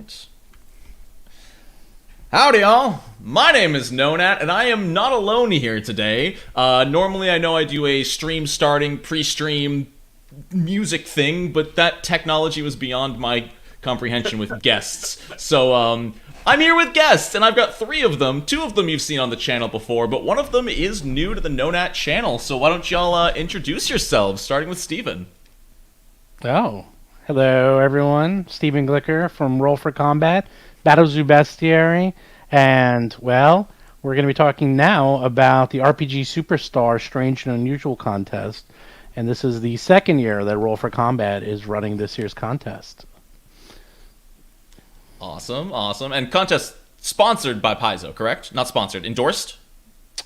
right. Howdy, y'all. My name is Nonat, and I am not alone here today. Normally, I know I do a stream starting, pre-stream music thing, but that technology was beyond my comprehension with guests. So, I'm here with guests, and I've got 3 of them. 2 of them you've seen on the channel before, but one of them is new to the Nonat channel. So why don't y'all introduce yourselves, starting with Steven. Oh, hello everyone. Steven Glicker from RollForCombat, Battlezoo Bestiary, and, well, we're going to be talking now about the RPG Superstar Strange and Unusual contest. And this is the second year that RollForCombat is running this year's contest. Awesome. And contest sponsored by Paizo, correct? Not sponsored, endorsed?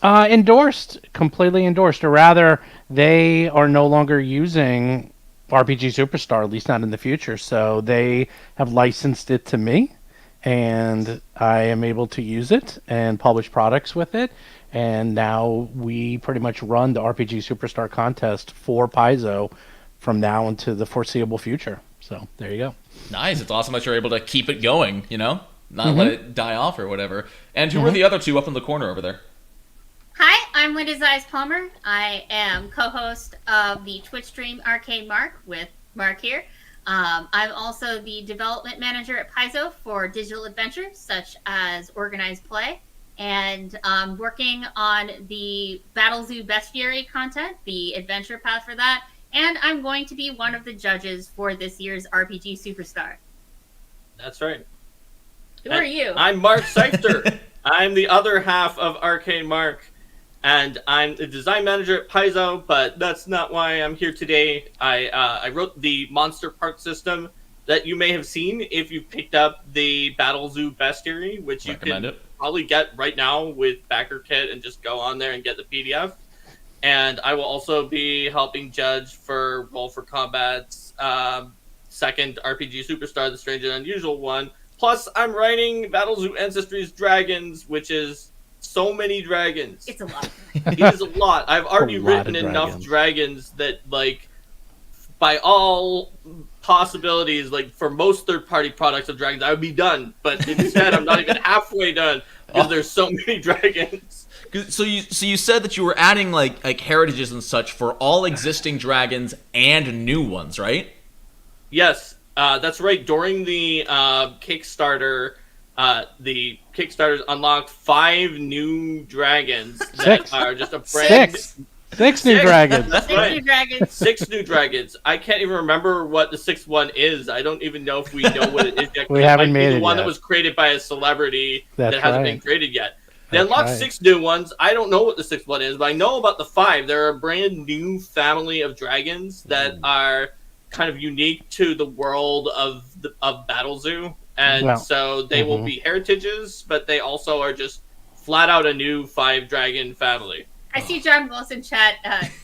Endorsed, completely endorsed, or rather, they are no longer using RPG Superstar, at least not in the future, so they have licensed it to me, and I am able to use it and publish products with it, and now we pretty much run the RPG Superstar contest for Paizo from now into the foreseeable future. So, there you go. Nice. It's awesome that you're able to keep it going, not let it die off or whatever. And who are the other 2 up in the corner over there? Hi, I'm Linda Zeiss Palmer. I am co-host of the Twitch stream Arcade Mark with Mark here. I'm also the development manager at Paizo for digital adventures such as Organized Play, and working on the Battlezoo Bestiary content, the adventure path for that. And I'm going to be one of the judges for this year's RPG Superstar. That's right. Who are you? I'm Mark Seifter. I'm the other half of Arcade Mark, and I'm the design manager at Paizo, but that's not why I'm here today. I wrote the monster part system that you may have seen if you picked up the Battlezoo Bestiary, which you can probably get right now with Backer Kit and just go on there and get the PDF. And I will also be helping judge for RollForCombat's second RPG Superstar, the Strange and Unusual one. Plus, I'm writing Battlezoo Ancestry's Dragons, which is so many dragons. It's a lot. It is a lot. I've already written enough dragons that, like, by all possibilities, like, for most third-party products of dragons, I would be done. But instead, I'm not even halfway done because there's so many dragons. So you said that you were adding like heritages and such for all existing dragons and new ones, right? Yes, that's right. During the Kickstarter, the Kickstarters unlocked 5 new dragons that are just a brand. Six new dragons. That's right. 6 new dragons. 6 new dragons. I can't even remember what the 6th one is. I don't even know if we know what it is yet. We haven't made it the one yet. that was created by a celebrity that hasn't been created yet. They That's unlocked right. 6 new ones. I don't know what the 6th one is, but I know about the 5. They're a brand new family of dragons that are kind of unique to the world of Battlezoo. And so they will be heritages, but they also are just flat out a new 5-dragon family. I see John Wilson chat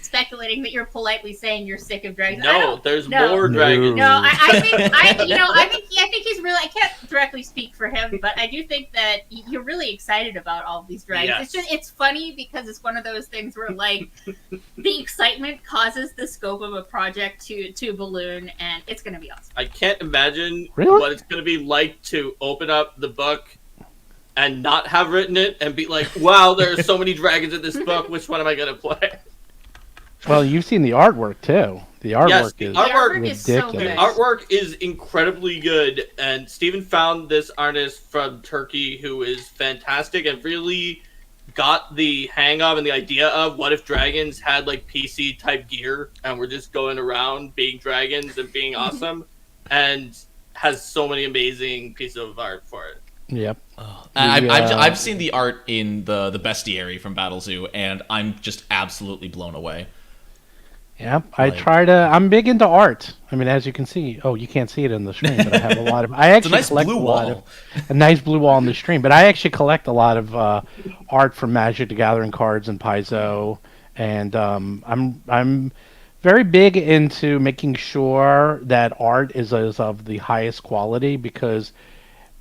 speculating that you're politely saying you're sick of dragons. No, there's more dragons. No, I think he's really. I can't directly speak for him, but I do think that you're really excited about all of these dragons. Yes. It's funny because it's one of those things where like the excitement causes the scope of a project to balloon, and it's going to be awesome. I can't imagine what it's going to be like to open up the book and not have written it and be like, wow, there are so many dragons in this book. Which one am I going to play? Well, you've seen the artwork, too. The artwork is ridiculous. So the artwork is incredibly good. And Steven found this artist from Turkey who is fantastic and really got the hang of and the idea of what if dragons had like PC type gear and we're just going around being dragons and being awesome, and has so many amazing pieces of art for it. Yep. I've seen the art in the bestiary from Battlezoo, and I'm just absolutely blown away. Yep. I'm big into art. I mean, as you can see, you can't see it in the stream, but I have a lot of. I actually collect a nice blue wall on the stream, but I actually collect a lot of art from Magic the Gathering cards and Paizo, and I'm very big into making sure that art is of the highest quality, because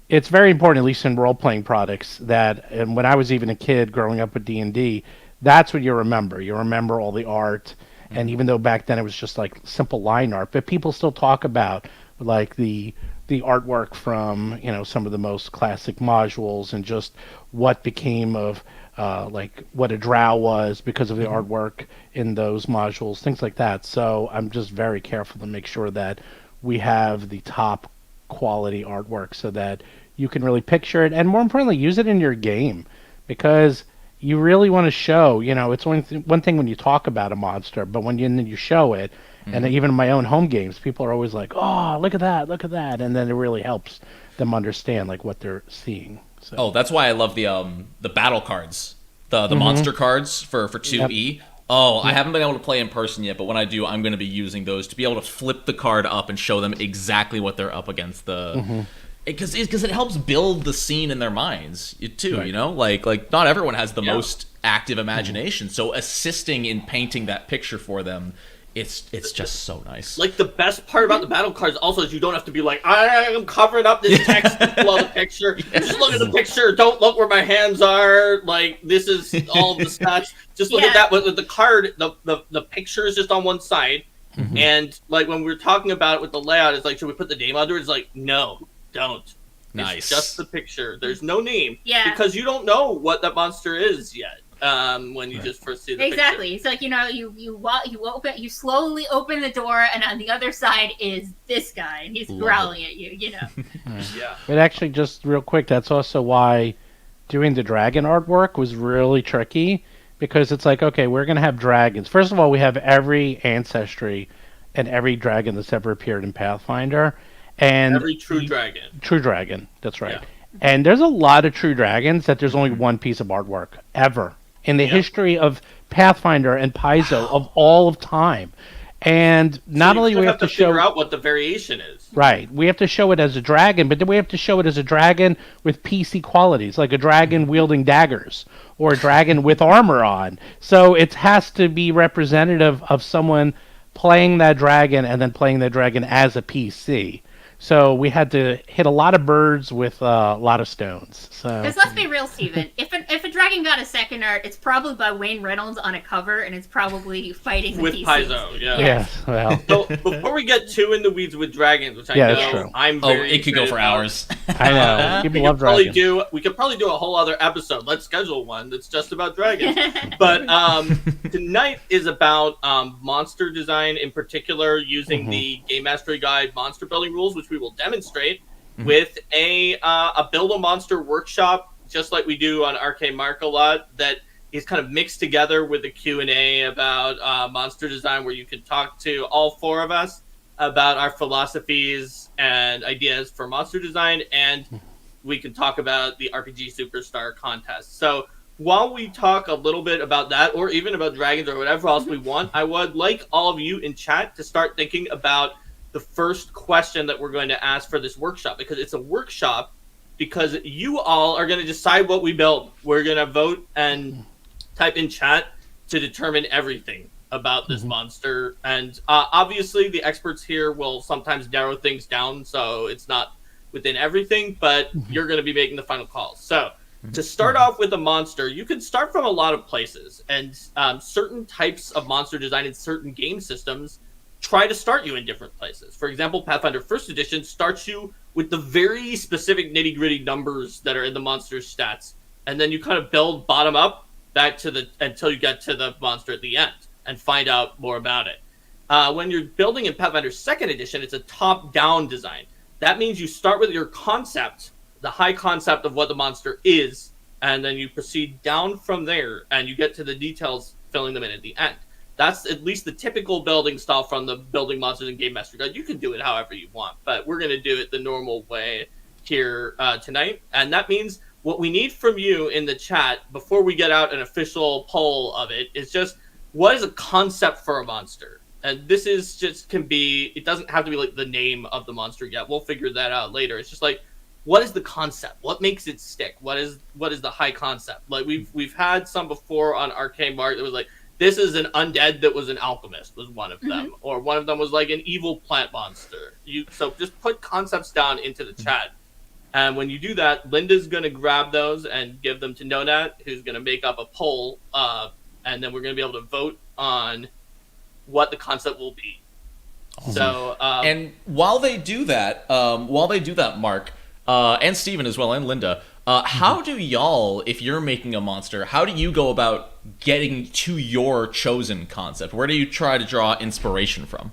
it's very important, at least in role-playing products, that, and when I was even a kid growing up with D&D, that's what you remember. You remember all the art, and even though back then it was just like simple line art, but people still talk about like the the artwork from some of the most classic modules, and just what became of like what a drow was because of the artwork in those modules, things like that. So I'm just very careful to make sure that we have the top quality artwork so that you can really picture it, and more importantly, use it in your game, because you really want to show, it's one thing when you talk about a monster, but when you show it, and even in my own home games, people are always like, oh, look at that, and then it really helps them understand like what they're seeing. So. Oh, that's why I love the battle cards, the monster cards for 2E. Yep. Oh, I haven't been able to play in person yet, but when I do, I'm going to be using those to be able to flip the card up and show them exactly what they're up against. Because it helps build the scene in their minds too. Right. Like not everyone has the most active imagination, so assisting in painting that picture for them. It's just so nice. Like, the best part about the battle cards also is you don't have to be like, I'm covering up this text below the picture. Just look at the picture. Don't look where my hands are. Like, this is all the stats. Just look at that. With the card, the picture is just on one side. And, like, when we were talking about it with the layout, it's like, should we put the name under it? It's like, no, don't. Nice. It's just the picture. There's no name. Yeah. Because you don't know what that monster is yet. When you just first see the exactly. picture. It's like, you slowly open the door, and on the other side is this guy, and he's growling at you. Yeah. But actually, just real quick, that's also why doing the dragon artwork was really tricky, because it's like, okay, we're gonna have dragons. First of all, we have every ancestry and every dragon that's ever appeared in Pathfinder, and every true dragon. True dragon, that's right. Yeah. And there's a lot of true dragons that there's only one piece of artwork ever in the history of Pathfinder and Paizo of all of time. And not only we have to show figure out what the variation is. Right. We have to show it as a dragon, but then we have to show it as a dragon with PC qualities, like a dragon wielding daggers or a dragon with armor on. So it has to be representative of someone playing that dragon and then playing that dragon as a PC. So we had to hit a lot of birds with a lot of stones. So because let's be real, Steven. If a dragon got a second art, it's probably by Wayne Reynolds on a cover, and it's probably fighting with Paizo. Yeah. Yes. Well. So before we get too in the weeds with dragons, which I know I'm very it could go for hours. I know. People love dragons. We could probably do a whole other episode. Let's schedule one that's just about dragons. But tonight is about monster design, in particular, using the Game Mastery Guide monster building rules, which we will demonstrate with a build a monster workshop, just like we do on Arcane Mark a lot, that is kind of mixed together with a Q&A about monster design, where you can talk to all four of us about our philosophies and ideas for monster design, and we can talk about the RPG Superstar contest. So while we talk a little bit about that, or even about dragons or whatever else we want, I would like all of you in chat to start thinking about the first question that we're going to ask for this workshop, because it's a workshop because you all are going to decide what we build. We're going to vote and type in chat to determine everything about this monster. And obviously the experts here will sometimes narrow things down, so it's not within everything, but you're going to be making the final call. So to start off with a monster, you can start from a lot of places, and certain types of monster design in certain game systems try to start you in different places. For example, Pathfinder 1st Edition starts you with the very specific nitty-gritty numbers that are in the monster's stats, and then you kind of build bottom up back to until you get to the monster at the end and find out more about it. When you're building in Pathfinder 2nd Edition, it's a top-down design. That means you start with your concept, the high concept of what the monster is, and then you proceed down from there, and you get to the details, filling them in at the end. That's at least the typical building style from the Building Monsters and Game Master Guide. You can do it however you want, but we're going to do it the normal way here tonight. And that means what we need from you in the chat, before we get out an official poll of it, is just, what is a concept for a monster? And this is just it doesn't have to be like the name of the monster yet. We'll figure that out later. It's just like, what is the concept? What makes it stick? What is the high concept? Like we've had some before on Arcane Mark that was like, this is an undead that was an alchemist, was one of them. Or one of them was like an evil plant monster. So just put concepts down into the chat. And when you do that, Linda's going to grab those and give them to Nonat, who's going to make up a poll. And then we're going to be able to vote on what the concept will be. So and while they do that, Mark, and Steven as well, and Linda, how do y'all, if you're making a monster, how do you go about getting to your chosen concept? Where do you try to draw inspiration from?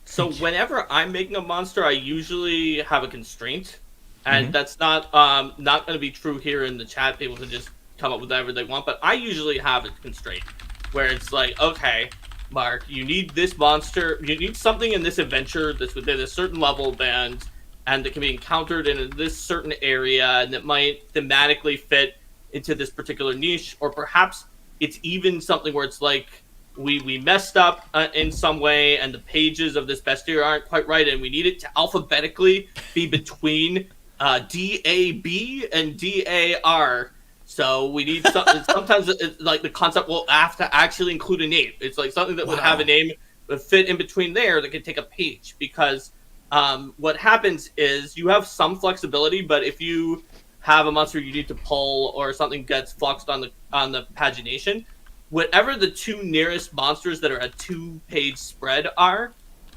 So whenever I'm making a monster, I usually have a constraint, and that's not going to be true here in the chat. People can just come up with whatever they want, but I usually have a constraint where it's like, okay, Mark, you need this monster, you need something in this adventure that's within a certain level band, and that can be encountered in this certain area, and that might thematically fit into this particular niche, or perhaps it's even something where it's like, we messed up in some way, and the pages of this bestiary aren't quite right, and we need it to alphabetically be between DAB and DAR. So we need something. Sometimes it's like the concept will have to actually include a name. It's like something that would have a name that fit in between there that could take a page. Because what happens is you have some flexibility, but if you have a monster you need to pull or something gets fluxed on the pagination, whatever the two nearest monsters that are a 2-page spread are,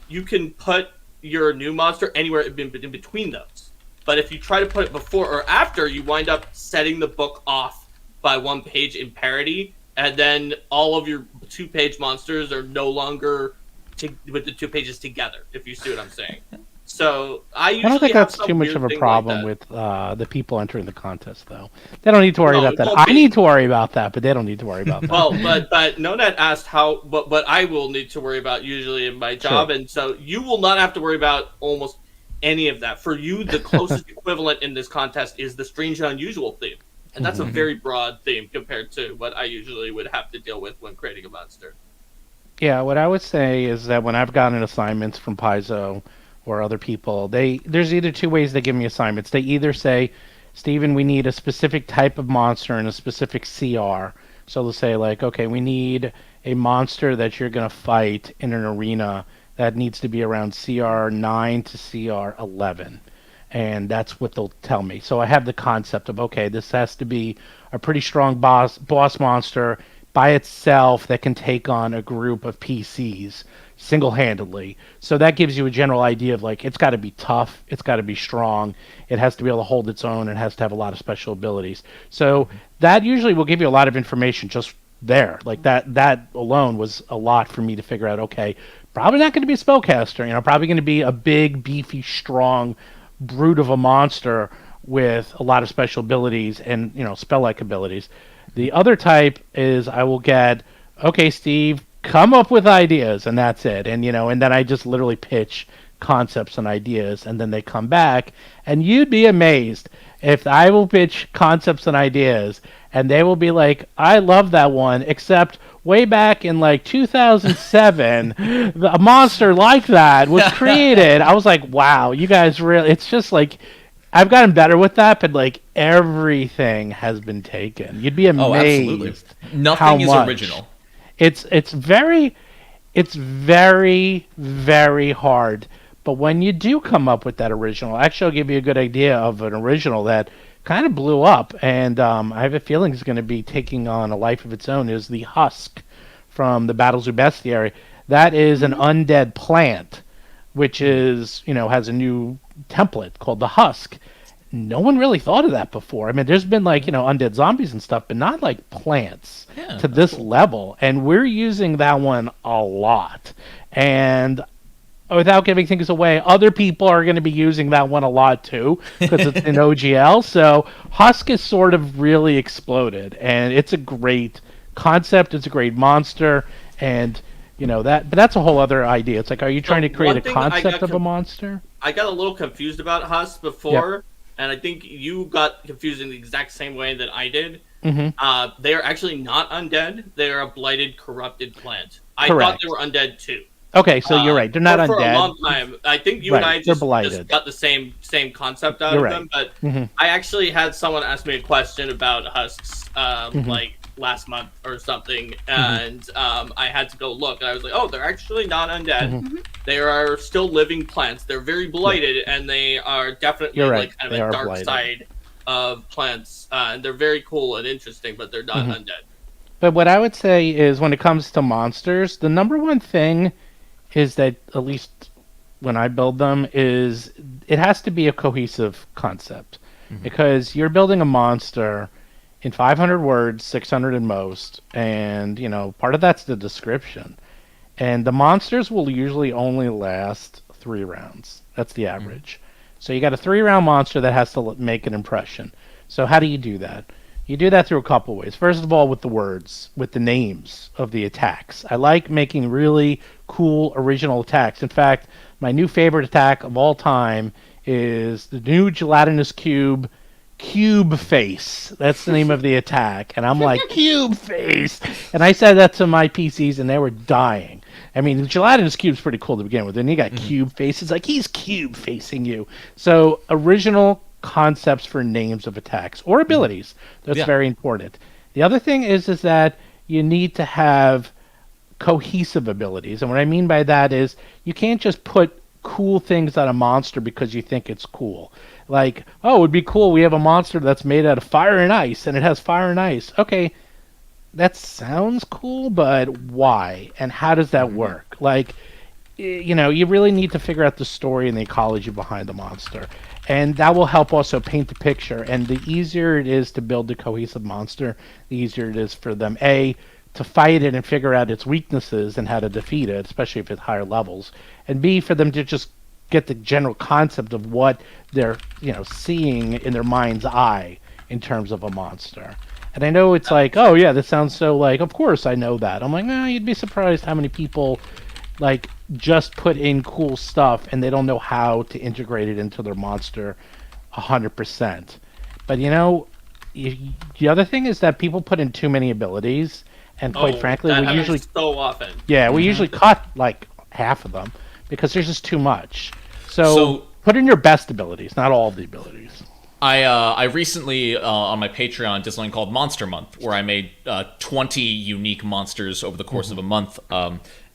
you can put your new monster anywhere in between those. But if you try to put it before or after, you wind up setting the book off by 1 page in parity, and then all of your 2-page monsters are no longer with the 2 pages together, if you see what I'm saying. So I don't think that's too much of a problem with the people entering the contest, though. They don't need to worry about that. I need to worry about that, but they don't need to worry about that. Well, but Nonet asked what I will need to worry about usually in my job, and so you will not have to worry about almost any of that. For you, the closest equivalent in this contest is the strange and unusual theme, and that's a very broad theme compared to what I usually would have to deal with when creating a monster. Yeah, what I would say is that when I've gotten assignments from Paizo or other people, there's either two ways they give me assignments. They either say, Steven, we need a specific type of monster and a specific CR. So they'll say, like, okay, we need a monster that you're going to fight in an arena that needs to be around CR 9 to CR 11. And that's what they'll tell me. So I have the concept of, okay, this has to be a pretty strong boss monster by itself that can take on a group of PCs single-handedly. So that gives you a general idea of, like, it's got to be tough, it's got to be strong, it has to be able to hold its own, it has to have a lot of special abilities. So that usually will give you a lot of information just there. Like that alone was a lot for me to figure out, okay, probably not going to be a spellcaster, probably going to be a big, beefy, strong brute of a monster with a lot of special abilities and, spell-like abilities. The other type is I will get, okay, Steve, come up with ideas, and that's it. And, and then I just literally pitch concepts and ideas, and then they come back. And you'd be amazed if I will pitch concepts and ideas, and they will be like, I love that one, except way back in, 2007, a monster like that was created. I was like, wow, you guys really... It's just like... I've gotten better with that, but everything has been taken. You'd be amazed. Oh, absolutely. Nothing is original. It's very, very hard. But when you do come up with that original, actually, I'll give you a good idea of an original that kind of blew up, and I have a feeling it's going to be taking on a life of its own. Is the Husk from the Battles of Bestiary? That is an undead plant, which is has a new template called the Husk. No one really thought of that before. I mean, there's been undead zombies and stuff, but not like plants to this level. And we're using that one a lot. And without giving things away, other people are going to be using that one a lot too, because it's in OGL. So Husk has sort of really exploded, and it's a great concept. It's a great monster, and but that's a whole other idea. It's like, are you trying to create a concept of a monster? I got a little confused about Husk before, and I think you got confused in the exact same way that I did. Mm-hmm. They are actually not undead. They are a blighted, corrupted plant. I thought they were undead too. Okay, so you're right. They're not undead. For a long time. I think you and I just got the same concept out of them. But I actually had someone ask me a question about Husks last month or something, and I had to go look, and I was like, oh, they're actually not undead. They are still living plants. They're very blighted, and they are definitely kind of a dark blighted side of plants, and they're very cool and interesting, but they're not undead. But what I would say is, when it comes to monsters, the number one thing is that, at least when I build them, is it has to be a cohesive concept. Because you're building a monster in 500 words, 600 at most, and part of that's the description. And the monsters will usually only last 3 rounds. That's the average. So you got a 3-round monster that has to make an impression. So how do you do that? You do that through a couple ways. First of all, with the words, with the names of the attacks. I like making really cool original attacks. In fact, my new favorite attack of all time is the new gelatinous cube face. That's the name of the attack. And I'm like, cube face. And I said that to my PCs and they were dying. I mean, the gelatinous cube's pretty cool to begin with. Then you got cube face. It's like, he's cube facing you. So original concepts for names of attacks or abilities. That's very important. The other thing is that you need to have cohesive abilities. And what I mean by that is you can't just put cool things on a monster because you think it's cool. Like, oh, it would be cool. We have a monster that's made out of fire and ice, and it has fire and ice. Okay, that sounds cool, but why? And how does that work? Like, you really need to figure out the story and the ecology behind the monster. And that will help also paint the picture. And the easier it is to build a cohesive monster, the easier it is for them, to fight it and figure out its weaknesses and how to defeat it, especially if it's higher levels, and B, for them to just get the general concept of what they're seeing in their mind's eye in terms of a monster. And I know it's like, oh yeah, this sounds so like, of course I know that. I'm like, you'd be surprised how many people like just put in cool stuff and they don't know how to integrate it into their monster 100%. But the other thing is that people put in too many abilities. And quite frankly, we usually so often. Yeah, we usually cut like half of them because there's just too much. So put in your best abilities, not all of the abilities. I recently on my Patreon did something called Monster Month, where I made 20 unique monsters over the course of a month.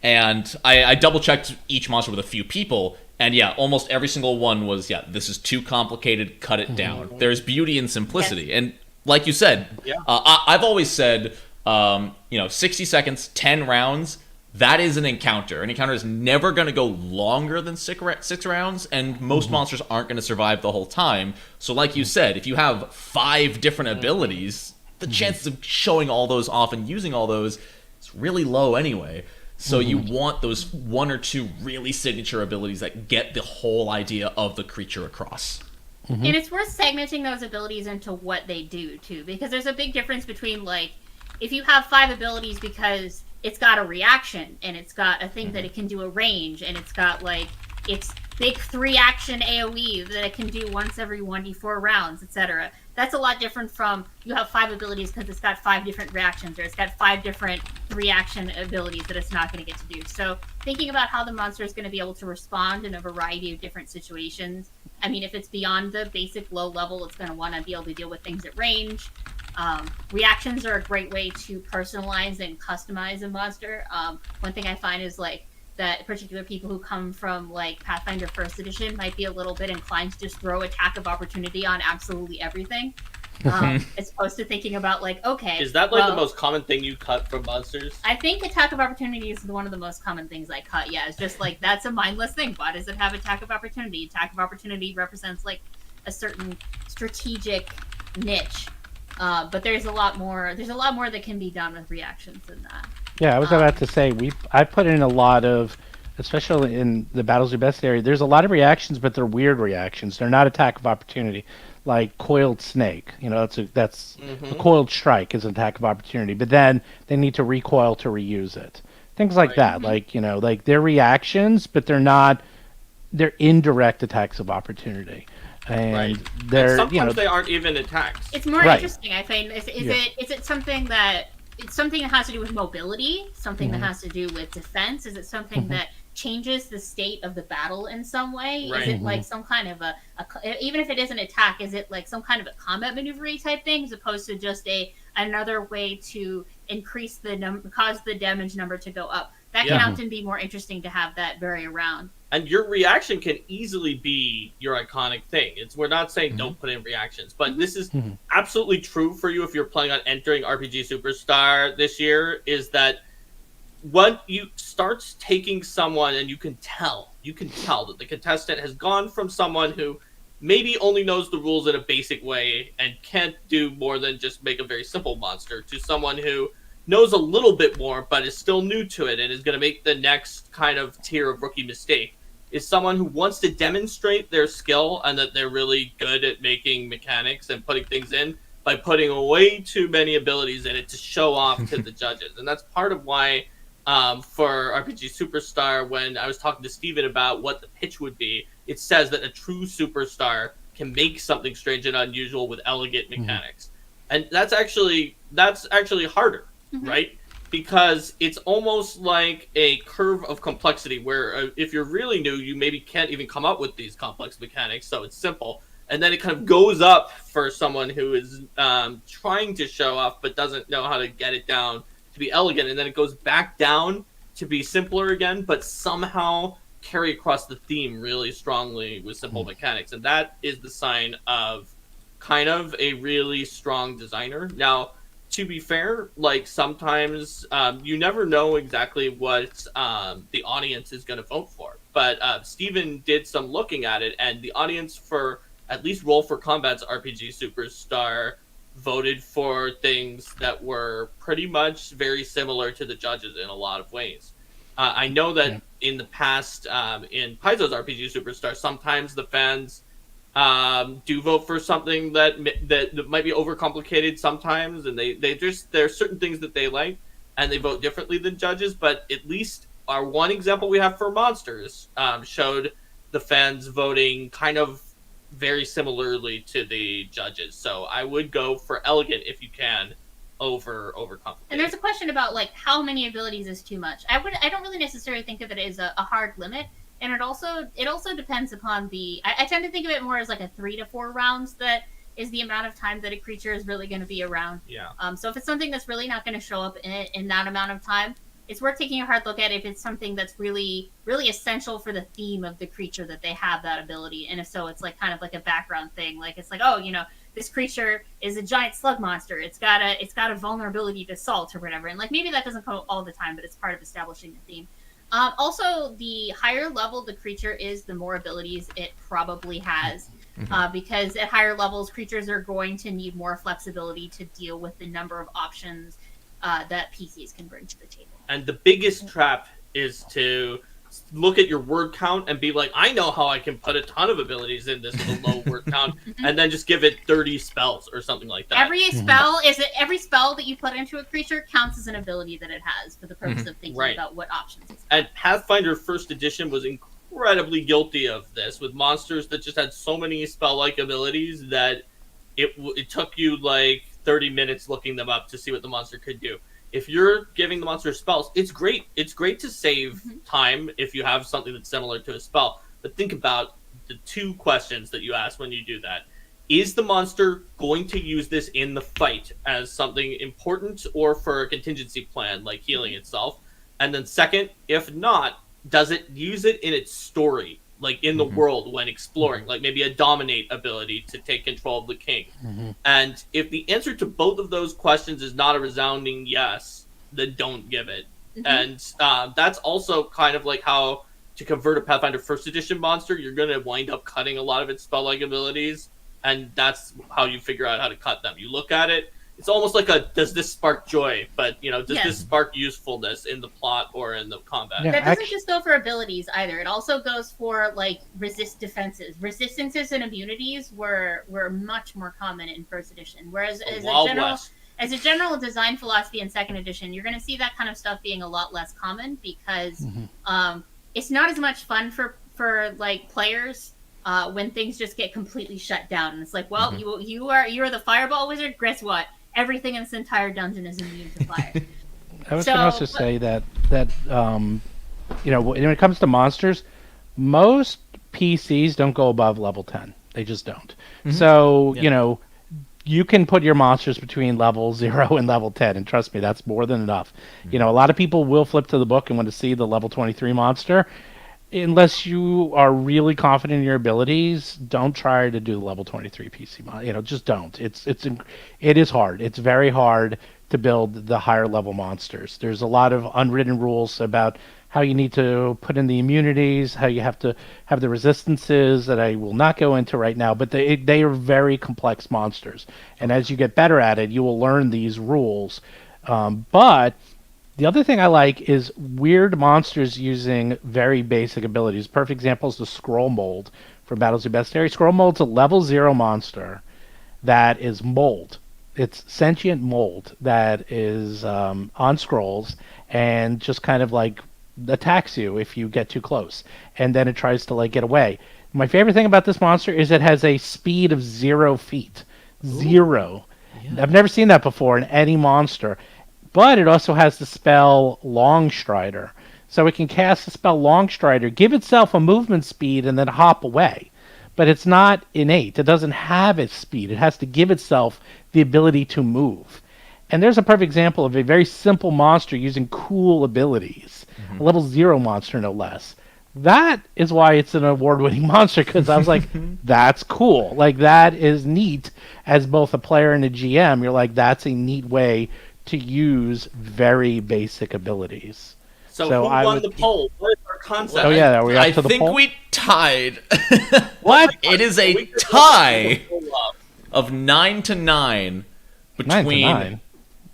And I double checked each monster with a few people, and almost every single one was this is too complicated. Cut it down. There's beauty in simplicity, and like you said, I've always said. 60 seconds, 10 rounds, that is an encounter. An encounter is never going to go longer than 6 rounds, and most monsters aren't going to survive the whole time. So like you said, if you have 5 different abilities, the chances of showing all those off and using all those is really low anyway. So you want those 1 or 2 really signature abilities that get the whole idea of the creature across. And it's worth segmenting those abilities into what they do, too, because there's a big difference between, like, if you have 5 abilities because it's got a reaction, and it's got a thing that it can do a range, and it's got, like, its big 3-action AoE that it can do once every 1d4 rounds, etc. That's a lot different from you have 5 abilities because it's got 5 different reactions, or it's got 5 different 3-action abilities that it's not going to get to do. So thinking about how the monster is going to be able to respond in a variety of different situations. I mean, if it's beyond the basic low level, it's going to want to be able to deal with things at range. Reactions are a great way to personalize and customize a monster. One thing I find is like that particular people who come from like Pathfinder First Edition might be a little bit inclined to just throw attack of opportunity on absolutely everything, as opposed to thinking about like, okay, is that like the most common thing you cut from monsters? I think attack of opportunity is one of the most common things I cut. Yeah, it's just like that's a mindless thing. Why does it have attack of opportunity? Attack of opportunity represents like a certain strategic niche. But there's a lot more. There's a lot more that can be done with reactions than that. Yeah, I was about to say I put in a lot of, especially in the Battles of Best area. There's a lot of reactions, but they're weird reactions. They're not attack of opportunity, like coiled snake. That's a coiled strike is an attack of opportunity. But then they need to recoil to reuse it. Things like that, like like they're reactions, but they're not. They're indirect attacks of opportunity. And they're sometimes they aren't even attacks. It's more interesting, I find. Is it something that has to do with mobility? Something that has to do with defense? Is it something that changes the state of the battle in some way? Is it like some kind of a even if it is an attack, is it like some kind of a combat maneuver type thing, as opposed to just another way to increase cause the damage number to go up? That can often be more interesting to have that vary around. And your reaction can easily be your iconic thing. We're not saying don't put in reactions, but this is absolutely true for you if you're planning on entering RPG Superstar this year, is that when you starts taking someone, and you can tell that the contestant has gone from someone who maybe only knows the rules in a basic way and can't do more than just make a very simple monster, to someone who knows a little bit more but is still new to it and is going to make the next kind of tier of rookie mistake, is someone who wants to demonstrate their skill and that they're really good at making mechanics and putting things in by putting way too many abilities in it to show off to the judges. And that's part of why for RPG Superstar, when I was talking to Steven about what the pitch would be, it says that a true superstar can make something strange and unusual with elegant mechanics. And that's actually harder, right? Because it's almost like a curve of complexity where if you're really new, you maybe can't even come up with these complex mechanics, so it's simple. And then it kind of goes up for someone who is trying to show off but doesn't know how to get it down to be elegant. And then it goes back down to be simpler again, but somehow carry across the theme really strongly with simple mechanics. And that is the sign of kind of a really strong designer. Now, to be fair, like sometimes you never know exactly what the audience is going to vote for. But Steven did some looking at it, and the audience for at least RollForCombat's RPG Superstar voted for things that were pretty much very similar to the judges in a lot of ways. I know that in the past, in Paizo's RPG Superstar, sometimes the fans do vote for something that might be overcomplicated sometimes, and there are certain things that they like, and they vote differently than judges. But at least our one example we have for monsters showed the fans voting kind of very similarly to the judges. So I would go for elegant if you can over complicated. And there's a question about like how many abilities is too much. I don't really necessarily think of it as a hard limit. And it also depends upon I tend to think of it more as like a 3 to 4 rounds that is the amount of time that a creature is really going to be around. Yeah. So if it's something that's really not going to show up in that amount of time, it's worth taking a hard look at if it's something that's really, really essential for the theme of the creature that they have that ability. And if so, it's like kind of like a background thing. Like it's like, oh, this creature is a giant slug monster. It's got a vulnerability to salt or whatever. And like maybe that doesn't come all the time, but it's part of establishing the theme. Also, the higher level the creature is, the more abilities it probably has. Because at higher levels, creatures are going to need more flexibility to deal with the number of options that PCs can bring to the table. And the biggest trap is to look at your word count and be like, I know how I can put a ton of abilities in this with a low word count, and then just give it 30 spells or something like that. Every spell that you put into a creature counts as an ability that it has for the purpose of thinking about what options it's got. And Pathfinder First Edition was incredibly guilty of this, with monsters that just had so many spell-like abilities that it took you like 30 minutes looking them up to see what the monster could do. If you're giving the monster spells, it's great. It's great to save time if you have something that's similar to a spell. But think about the 2 questions that you ask when you do that. Is the monster going to use this in the fight as something important or for a contingency plan, like healing itself? And then second, if not, does it use it in its story, like in the world when exploring, like maybe a dominate ability to take control of the king? And if the answer to both of those questions is not a resounding yes, then don't give it. And that's also kind of like how to convert a Pathfinder First Edition monster. You're going to wind up cutting a lot of its spell-like abilities, and that's how you figure out how to cut them. You look at it, it's almost like does this spark joy? But, does this spark usefulness in the plot or in the combat? That doesn't just go for abilities either. It also goes for, like, resist defenses. Resistances and immunities were much more common in First Edition. Whereas as a general design philosophy in Second Edition, you're going to see that kind of stuff being a lot less common because it's not as much fun for like, players when things just get completely shut down. And it's like, well, you are the fireball wizard, guess what? Everything in this entire dungeon is immune to fire. I was going to also say that when it comes to monsters, most PCs don't go above level 10. They just don't. So, you can put your monsters between level 0 and level 10, and trust me, that's more than enough. A lot of people will flip to the book and want to see the level 23 monster. Unless you are really confident in your abilities, don't try to do the level 23 PC mod. Just don't. It is hard. It's very hard to build the higher level monsters. There's a lot of unwritten rules about how you need to put in the immunities, how you have to have the resistances that I will not go into right now, but they are very complex monsters. And as you get better at it, you will learn these rules. But the other thing I like is weird monsters using very basic abilities. Perfect example is the Scroll Mold from Battles of Bestiary. Scroll Mold's a level 0 monster that is mold. It's sentient mold that is on scrolls and just kind of like attacks you if you get too close, and then it tries to like get away. My favorite thing about this monster is it has a speed of 0 feet. Zero. Yeah. I've never seen that before in any monster. But it also has the spell Longstrider. So it can cast the spell Longstrider, give itself a movement speed, and then hop away. But it's not innate. It doesn't have its speed. It has to give itself the ability to move. And there's a perfect example of a very simple monster using cool abilities. A level 0 monster, no less. That is why it's an award-winning monster, because I was like, that's cool. Like, that is neat. As both a player and a GM, you're like, that's a neat way to use very basic abilities. So who won the poll? What is our concept? Oh yeah, are we up to the poll? I think we tied. What? It is a tie of 9-9 between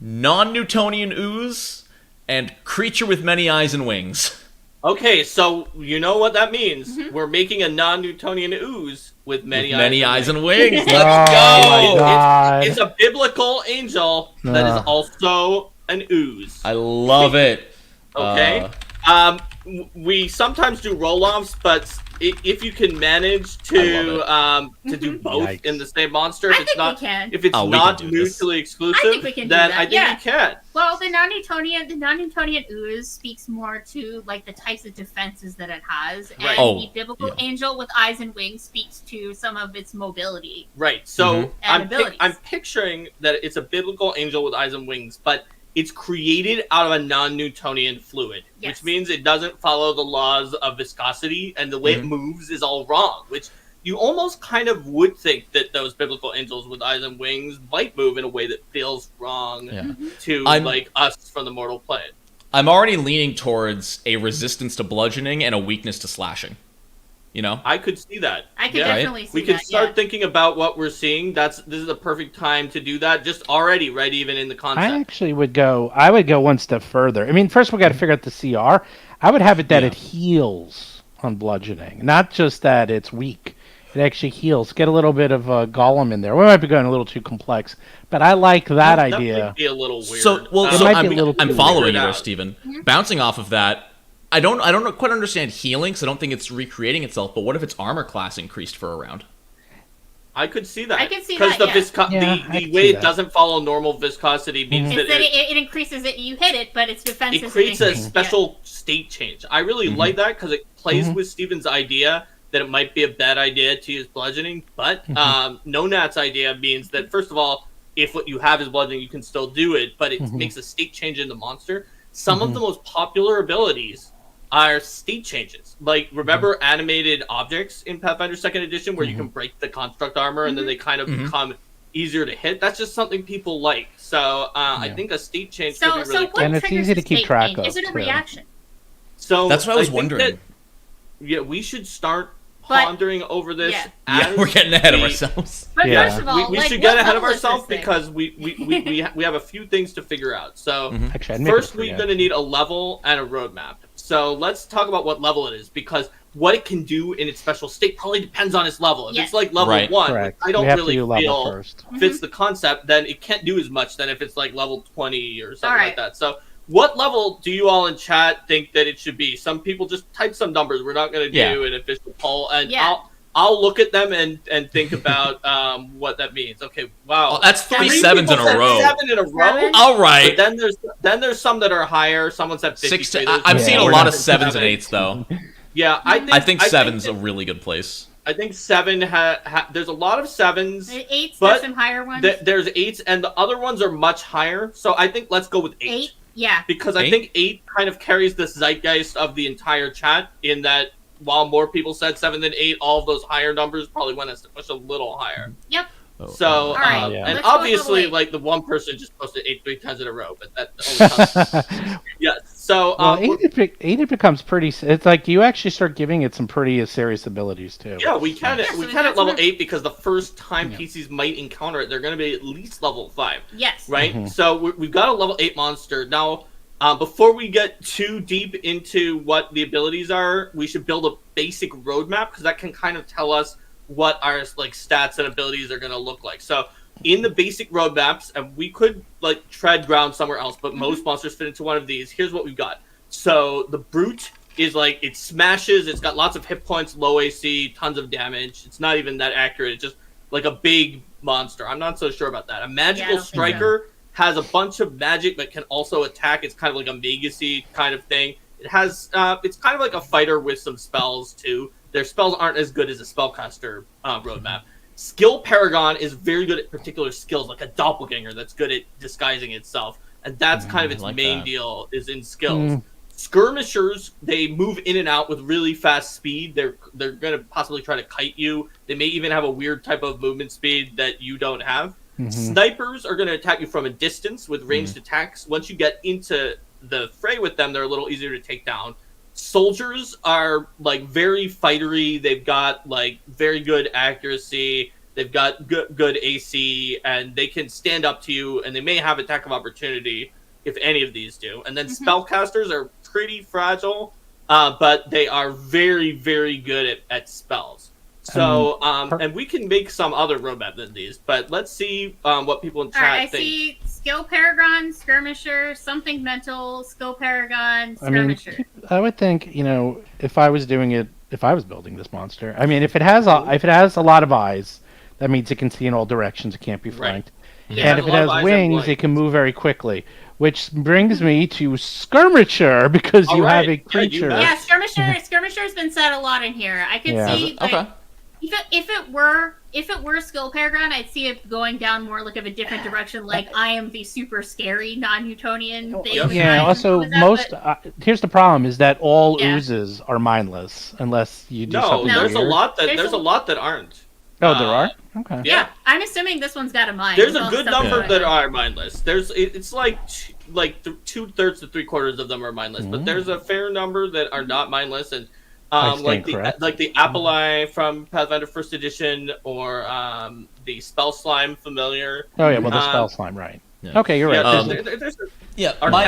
non-Newtonian ooze and creature with many eyes and wings. Okay, so you know what that means. We're making a non-Newtonian ooze with many eyes and wings. Let's go! It's a biblical angel that is also an ooze. I love it. Okay. We sometimes do roll-offs, but if you can manage to do both in the same monster, if it's not mutually exclusive, then I think we can. Well, the non-Newtonian ooze speaks more to like the types of defenses that it has, and the biblical angel with eyes and wings speaks to some of its mobility. Right. So I'm picturing that it's a biblical angel with eyes and wings, but it's created out of a non-Newtonian fluid, which means it doesn't follow the laws of viscosity, and the way it moves is all wrong, which you almost kind of would think that those biblical angels with eyes and wings might move in a way that feels wrong to like us from the mortal plane. I'm already leaning towards a resistance to bludgeoning and a weakness to slashing. You know? I could see that. I could definitely see that. We could start thinking about what we're seeing. This is the perfect time to do that. Just already, right? Even in the concept. I actually would go one step further. I mean, first we got to figure out the CR. I would have it that it heals on bludgeoning, not just that it's weak. It actually heals. Get a little bit of Golem in there. We might be going a little too complex, but I like that idea. That might be a little weird. I'm following you there, Steven. Bouncing off of that, I don't quite understand healing, because I don't think it's recreating itself, but what if its armor class increased for a round? I could see that. I could see that, the way it doesn't follow normal viscosity means that it increases it, you hit it, but its defenses... It creates a special state change. I really like that, because it plays with Steven's idea that it might be a bad idea to use bludgeoning, but No-Nat's idea means that, first of all, if what you have is bludgeoning, you can still do it, but it makes a state change in the monster. Some of the most popular abilities are state changes. Like, remember animated objects in Pathfinder 2nd Edition where you can break the construct armor and then they kind of become easier to hit? That's just something people like. So I think a state change could be really cool. And it's easy to keep track of. Is it a reaction? So that's what I was wondering. We should start pondering over this. We're getting ahead of ourselves. But first of all, we should get ahead of ourselves because we have a few things to figure out. So first we're going to need a level and a roadmap. So let's talk about what level it is, because what it can do in its special state probably depends on its level. If it's like level 1, I don't really feel fits the concept, then it can't do as much than if it's like level 20 or something like that. So what level do you all in chat think that it should be? Some people just type some numbers. We're not going to do an official poll, and I'll look at them and think about what that means. Okay, wow. Oh, that's 3 sevens in a row. 7 in a row. All right. But then there's some that are higher. Someone said 50. I'm seeing a lot of 7s and 8s though. Yeah, I think 7's a really good place. I think 7 there's a lot of 7s. 8s, there's some higher ones. There's 8s, and the other ones are much higher. So I think let's go with 8. 8, yeah. Because I think 8 kind of carries the zeitgeist of the entire chat, in that while more people said 7 than 8, all of those higher numbers probably went us to push a little higher. Yep. So, Alright, yeah. and let's go with obviously, level 8. like the one person just posted 8 3 times in a row, but that only counts. Yeah. So, Well, eight, it becomes pretty. It's like you actually start giving it some pretty serious abilities too. yeah, we can Yeah, so we we can got at level some- 8 because the first time PCs might encounter it, they're going to be at least level 5, Yes. right? So we've got a level 8 monster now. Before we get too deep into what the abilities are, we should build a basic roadmap because that can kind of tell us what our like stats and abilities are going to look like. So in the basic roadmaps, and we could like tread ground somewhere else, but most monsters fit into one of these. Here's what we've got. So the brute is like it smashes. It's got lots of hit points, low AC, tons of damage. It's not even that accurate. It's just like a big monster. I'm not so sure about that. A magical striker has a bunch of magic but can also attack. It's kind of like a Magus-y kind of thing. It has it's kind of like a fighter with some spells too. Their spells aren't as good as a spellcaster roadmap. Skill Paragon is very good at particular skills, like a doppelganger that's good at disguising itself, and that's kind of its main deal is in skills. Skirmishers, they move in and out with really fast speed. They're going to possibly try to kite you. They may even have a weird type of movement speed that you don't have. Snipers are going to attack you from a distance with ranged attacks. Once you get into the fray with them, they're a little easier to take down. Soldiers are like very fightery. They've got like very good accuracy. They've got good AC, and they can stand up to you, and they may have attack of opportunity if any of these do. And then spellcasters are pretty fragile, but they are very, very good at spells. So, and we can make some other roadmap than these, but let's see what people in chat think. I see Skill Paragon, Skirmisher, something mental, Skill Paragon, Skirmisher. I would think, if I was building this monster, if it has a lot of eyes, that means it can see in all directions. It can't be flanked. Right. And if it has wings, it can move very quickly. Which brings me to Skirmisher, because you have a creature. Yeah, Skirmisher's been said a lot in here. I could see if it were Skill Paragon, I'd see it going down more like of a different direction. Like I am the super scary non-Newtonian thing. Yeah. Also, here's the problem: is that all oozes are mindless unless you do something. No, there's weird. a lot that aren't. Oh, there are. Okay. Yeah, I'm assuming this one's got a mind. There's a good number that are mindless. It's like 2/3 to 3/4 of them are mindless, but there's a fair number that are not mindless, and like the Apple Eye from Pathfinder First Edition, or the Spell Slime familiar. Oh yeah, well the Spell Slime, right? Yeah. Okay, you're right.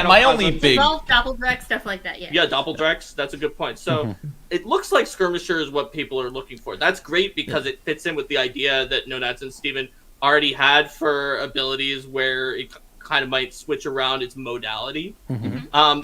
My only big Doppeldreck, stuff like that. Yeah, Doppeldrecks. That's a good point. So it looks like Skirmisher is what people are looking for. That's great because it fits in with the idea that Nonats and Steven already had for abilities where it kind of might switch around its modality.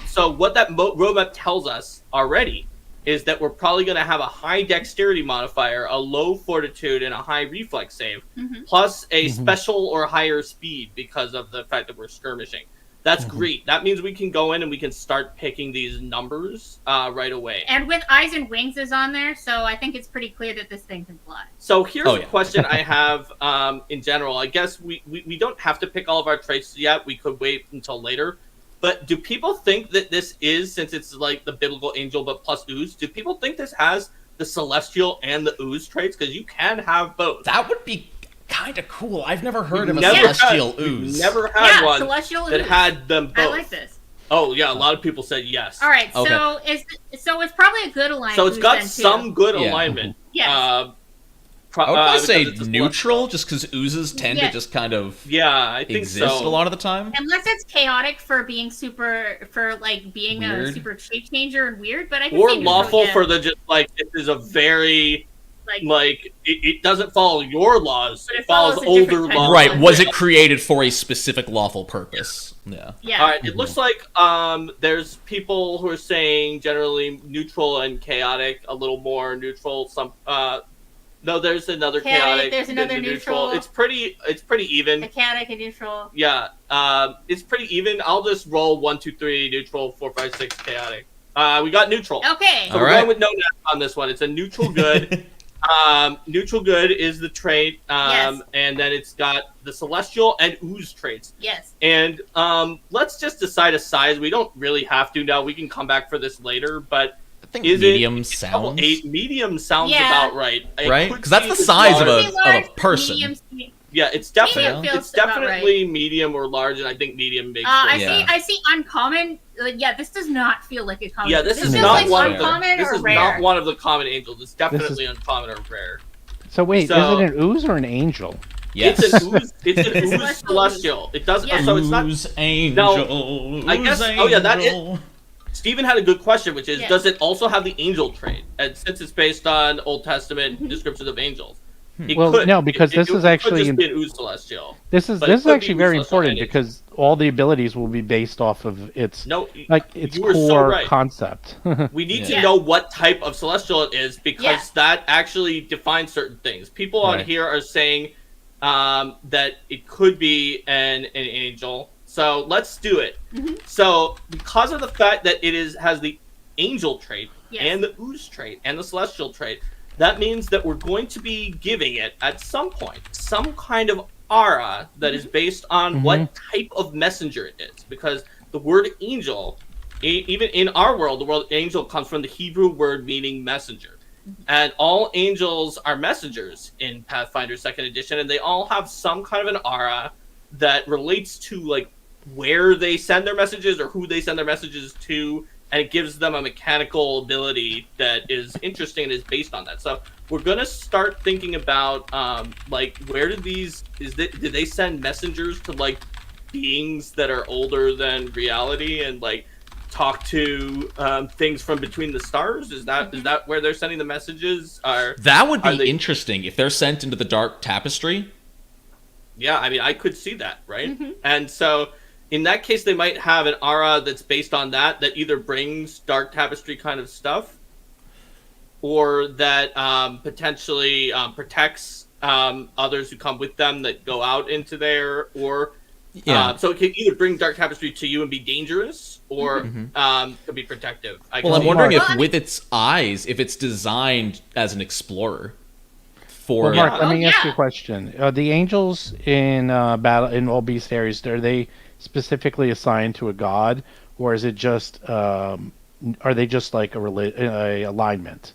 So what that roadmap tells us already is that we're probably going to have a high dexterity modifier, a low fortitude, and a high reflex save, plus a special or higher speed because of the fact that we're skirmishing. That's great. That means we can go in and we can start picking these numbers right away. And with Eyes and Wings is on there, so I think it's pretty clear that this thing can fly. So here's a question I have in general. I guess we don't have to pick all of our traits yet. We could wait until later. But do people think that this is, since it's like the biblical angel but plus ooze, do people think this has the celestial and the ooze traits? Because you can have both. That would be kind of cool. I've never heard of a celestial ooze. Never had one celestial that ooze. Had them both. I like this. Oh yeah, a lot of people said yes. All right, so it's probably a good alignment. So it's got some good alignment. Yes. I would probably say neutral, just because oozes tend to just kind of I think exist so. a lot of the time. Unless it's chaotic for being being weird. A super shape changer and weird, but I can or see lawful for the just like this is a very it doesn't follow your laws. It follows older laws. Right. Was it created for a specific lawful purpose? Yeah. All right. It looks like there's people who are saying generally neutral and chaotic, a little more neutral. No, there's another chaotic. There's another neutral. It's pretty even. A chaotic and neutral. Yeah. It's pretty even. I'll just roll 1, 2, 3 neutral, 4, 5, 6 chaotic. We got neutral. Okay. So we're going with no net on this one. It's a neutral good. Neutral good is the trait, and then it's got the celestial and ooze traits. Yes. And let's just decide a size. We don't really have to now. We can come back for this later, but I think medium sounds. 8 medium sounds about right. Right? Because that's the size of a person. Yeah, it's definitely medium or large, and I think medium makes. I see uncommon. Yeah, this does not feel like a common. Yeah, this is not one of the common angels. It's definitely uncommon or rare. So wait, is it an ooze or an angel? Yes. It's an ooze. It's an ooze celestial. It does. Yeah. So it's not. Angel. No, I guess. Angel. Oh yeah, that is. Stephen had a good question, which is, does it also have the angel trait? And since it's based on Old Testament descriptions of angels. No, because this is actually just be an ooze celestial. This is actually very important because all the abilities will be based off of its core concept. We need to know what type of celestial it is because that actually defines certain things. People on here are saying that it could be an angel. So let's do it. So because of the fact that it has the angel trait and the ooze trait and the celestial trait. That means that we're going to be giving it, at some point, some kind of aura that is based on what type of messenger it is. Because the word angel, even in our world, the word angel comes from the Hebrew word meaning messenger. And all angels are messengers in Pathfinder 2nd Edition, and they all have some kind of an aura that relates to like where they send their messages or who they send their messages to. And it gives them a mechanical ability that is interesting and is based on that. So we're gonna start thinking about like where did they send messengers to like beings that are older than reality and like talk to things from between the stars? Is that where they're sending the messages? That would be interesting if they're sent into the Dark Tapestry. Yeah, I mean I could see that, right? And so. In that case, they might have an aura that's based on that either brings Dark Tapestry kind of stuff, or that potentially protects others who come with them that go out into there, or so it can either bring Dark Tapestry to you and be dangerous, or could be protective. I'm wondering if with its eyes, if it's designed as an explorer. Mark, let me ask you a question. The angels in all beast areas, are they specifically assigned to a god, or is it just are they just like a alignment?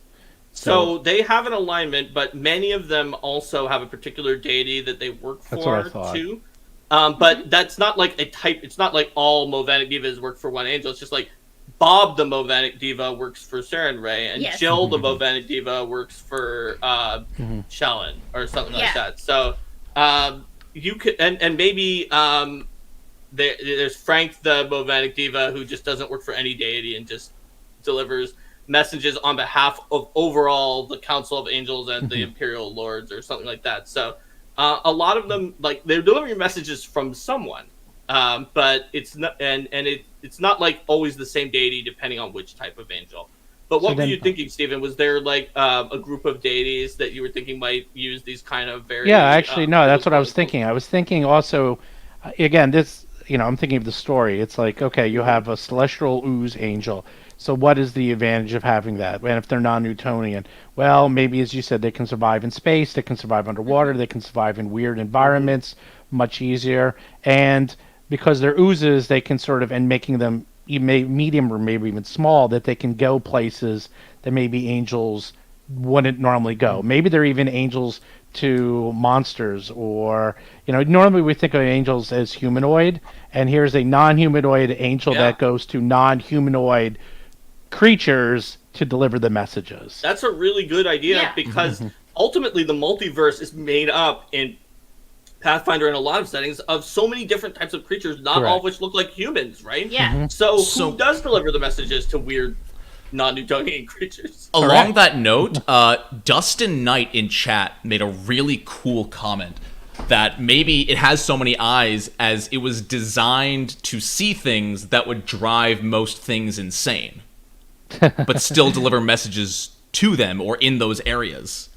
So they have an alignment, but many of them also have a particular deity that they work for too. But that's not like a type. It's not like all Movanic Divas work for one angel. It's just like Bob the Movanic Diva works for Saren Ray, and Jill the Movanic Diva works for Shellen or something like that. So you could and maybe there's Frank the Movanic Diva who just doesn't work for any deity and just delivers messages on behalf of overall the Council of Angels and the Imperial Lords or something like that. So a lot of them, like, they're delivering messages from someone, but it's not it's not like always the same deity depending on which type of angel. But what were you thinking, Stephen? Was there like a group of deities that you were thinking might use these kind of very? Yeah, actually, no. That's what I was thinking. I was thinking also, again, this. I'm thinking of the story. It's like, okay, you have a celestial ooze angel. So what is the advantage of having that? And if they're non-Newtonian, well, maybe as you said, they can survive in space, they can survive underwater, they can survive in weird environments much easier. And because they're oozes, they can sort of, and making them medium or maybe even small, that they can go places that maybe angels wouldn't normally go. Maybe they're even angels to monsters, or normally we think of angels as humanoid, and here's a non-humanoid angel that goes to non-humanoid creatures to deliver the messages. That's a really good idea because ultimately the multiverse is made up in Pathfinder in a lot of settings of so many different types of creatures, not all of which look like humans, right? So who does deliver the messages to weird non-Newtonian creatures? Along that note, Dustin Knight in chat made a really cool comment that maybe it has so many eyes as it was designed to see things that would drive most things insane, but still deliver messages to them or in those areas.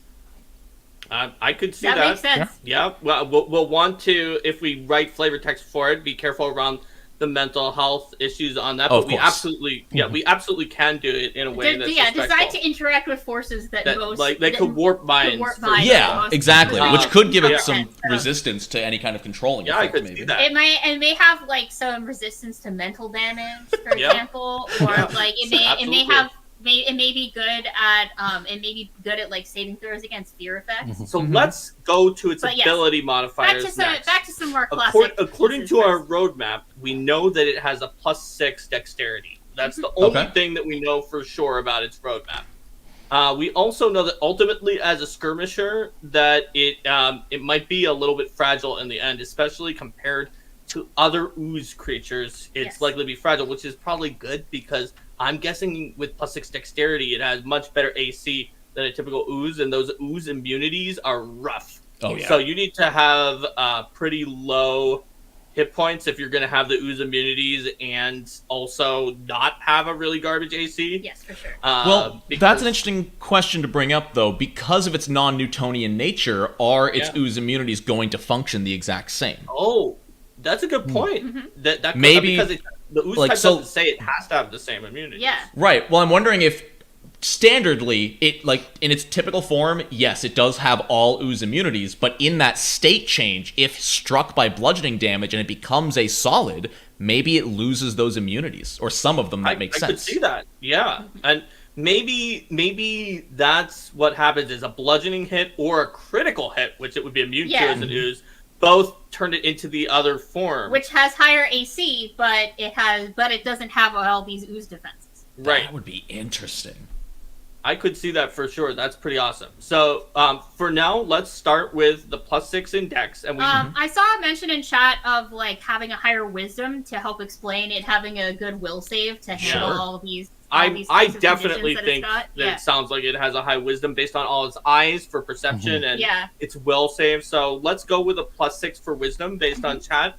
I could see that. That makes sense. Yeah. Well, we'll want to, if we write flavor text for it, be careful around the mental health issues on that, but we absolutely, we absolutely can do it in a way that's designed to interact with forces that most like they could warp minds. Exactly, which could give it some resistance to any kind of controlling. I could see that. It may have like some resistance to mental damage, for example, or like it may have it may be good at like saving throws against fear effects. So let's go to its ability modifiers next. Back to some more classic. According to our roadmap, we know that it has a +6 dexterity. That's the only thing that we know for sure about its roadmap. We also know that ultimately, as a skirmisher, that it might be a little bit fragile in the end, especially compared to other ooze creatures. It's likely to be fragile, which is probably good because I'm guessing with +6 dexterity, it has much better AC than a typical ooze, and those ooze immunities are rough. Oh yeah. So you need to have pretty low hit points if you're going to have the ooze immunities and also not have a really garbage AC. Yes, for sure. Well, that's an interesting question to bring up, though. Because of its non-Newtonian nature, are its ooze immunities going to function the exact same? Oh, that's a good point. That maybe because the ooze type doesn't say it has to have the same immunity. Yeah. Right. Well, I'm wondering if standardly, it like in its typical form, yes, it does have all ooze immunities, but in that state change, if struck by bludgeoning damage and it becomes a solid, maybe it loses those immunities, or some of them. That makes sense. I could see that, yeah. And maybe that's what happens is a bludgeoning hit or a critical hit, which it would be immune to as an ooze, both turned it into the other form. Which has higher AC, but it doesn't have all these ooze defenses. Right. That would be interesting. I could see that for sure. That's pretty awesome. So for now, let's start with the +6 in Dex. And I saw a mention in chat of like having a higher wisdom to help explain it having a good will save to handle all these. I definitely think that it sounds like it has a high wisdom based on all its eyes for perception and its will save. So let's go with a +6 for wisdom based on chat.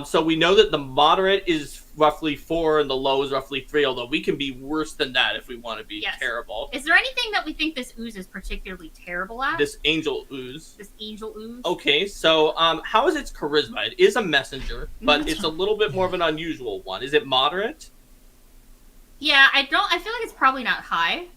So we know that the moderate is roughly 4 and the low is roughly 3, although we can be worse than that if we want to be terrible. Is there anything that we think this ooze is particularly terrible at? This angel ooze. This angel ooze? Okay, so how is its charisma? It is a messenger, but it's a little bit more of an unusual one. Is it moderate? Yeah, I feel like it's probably not high.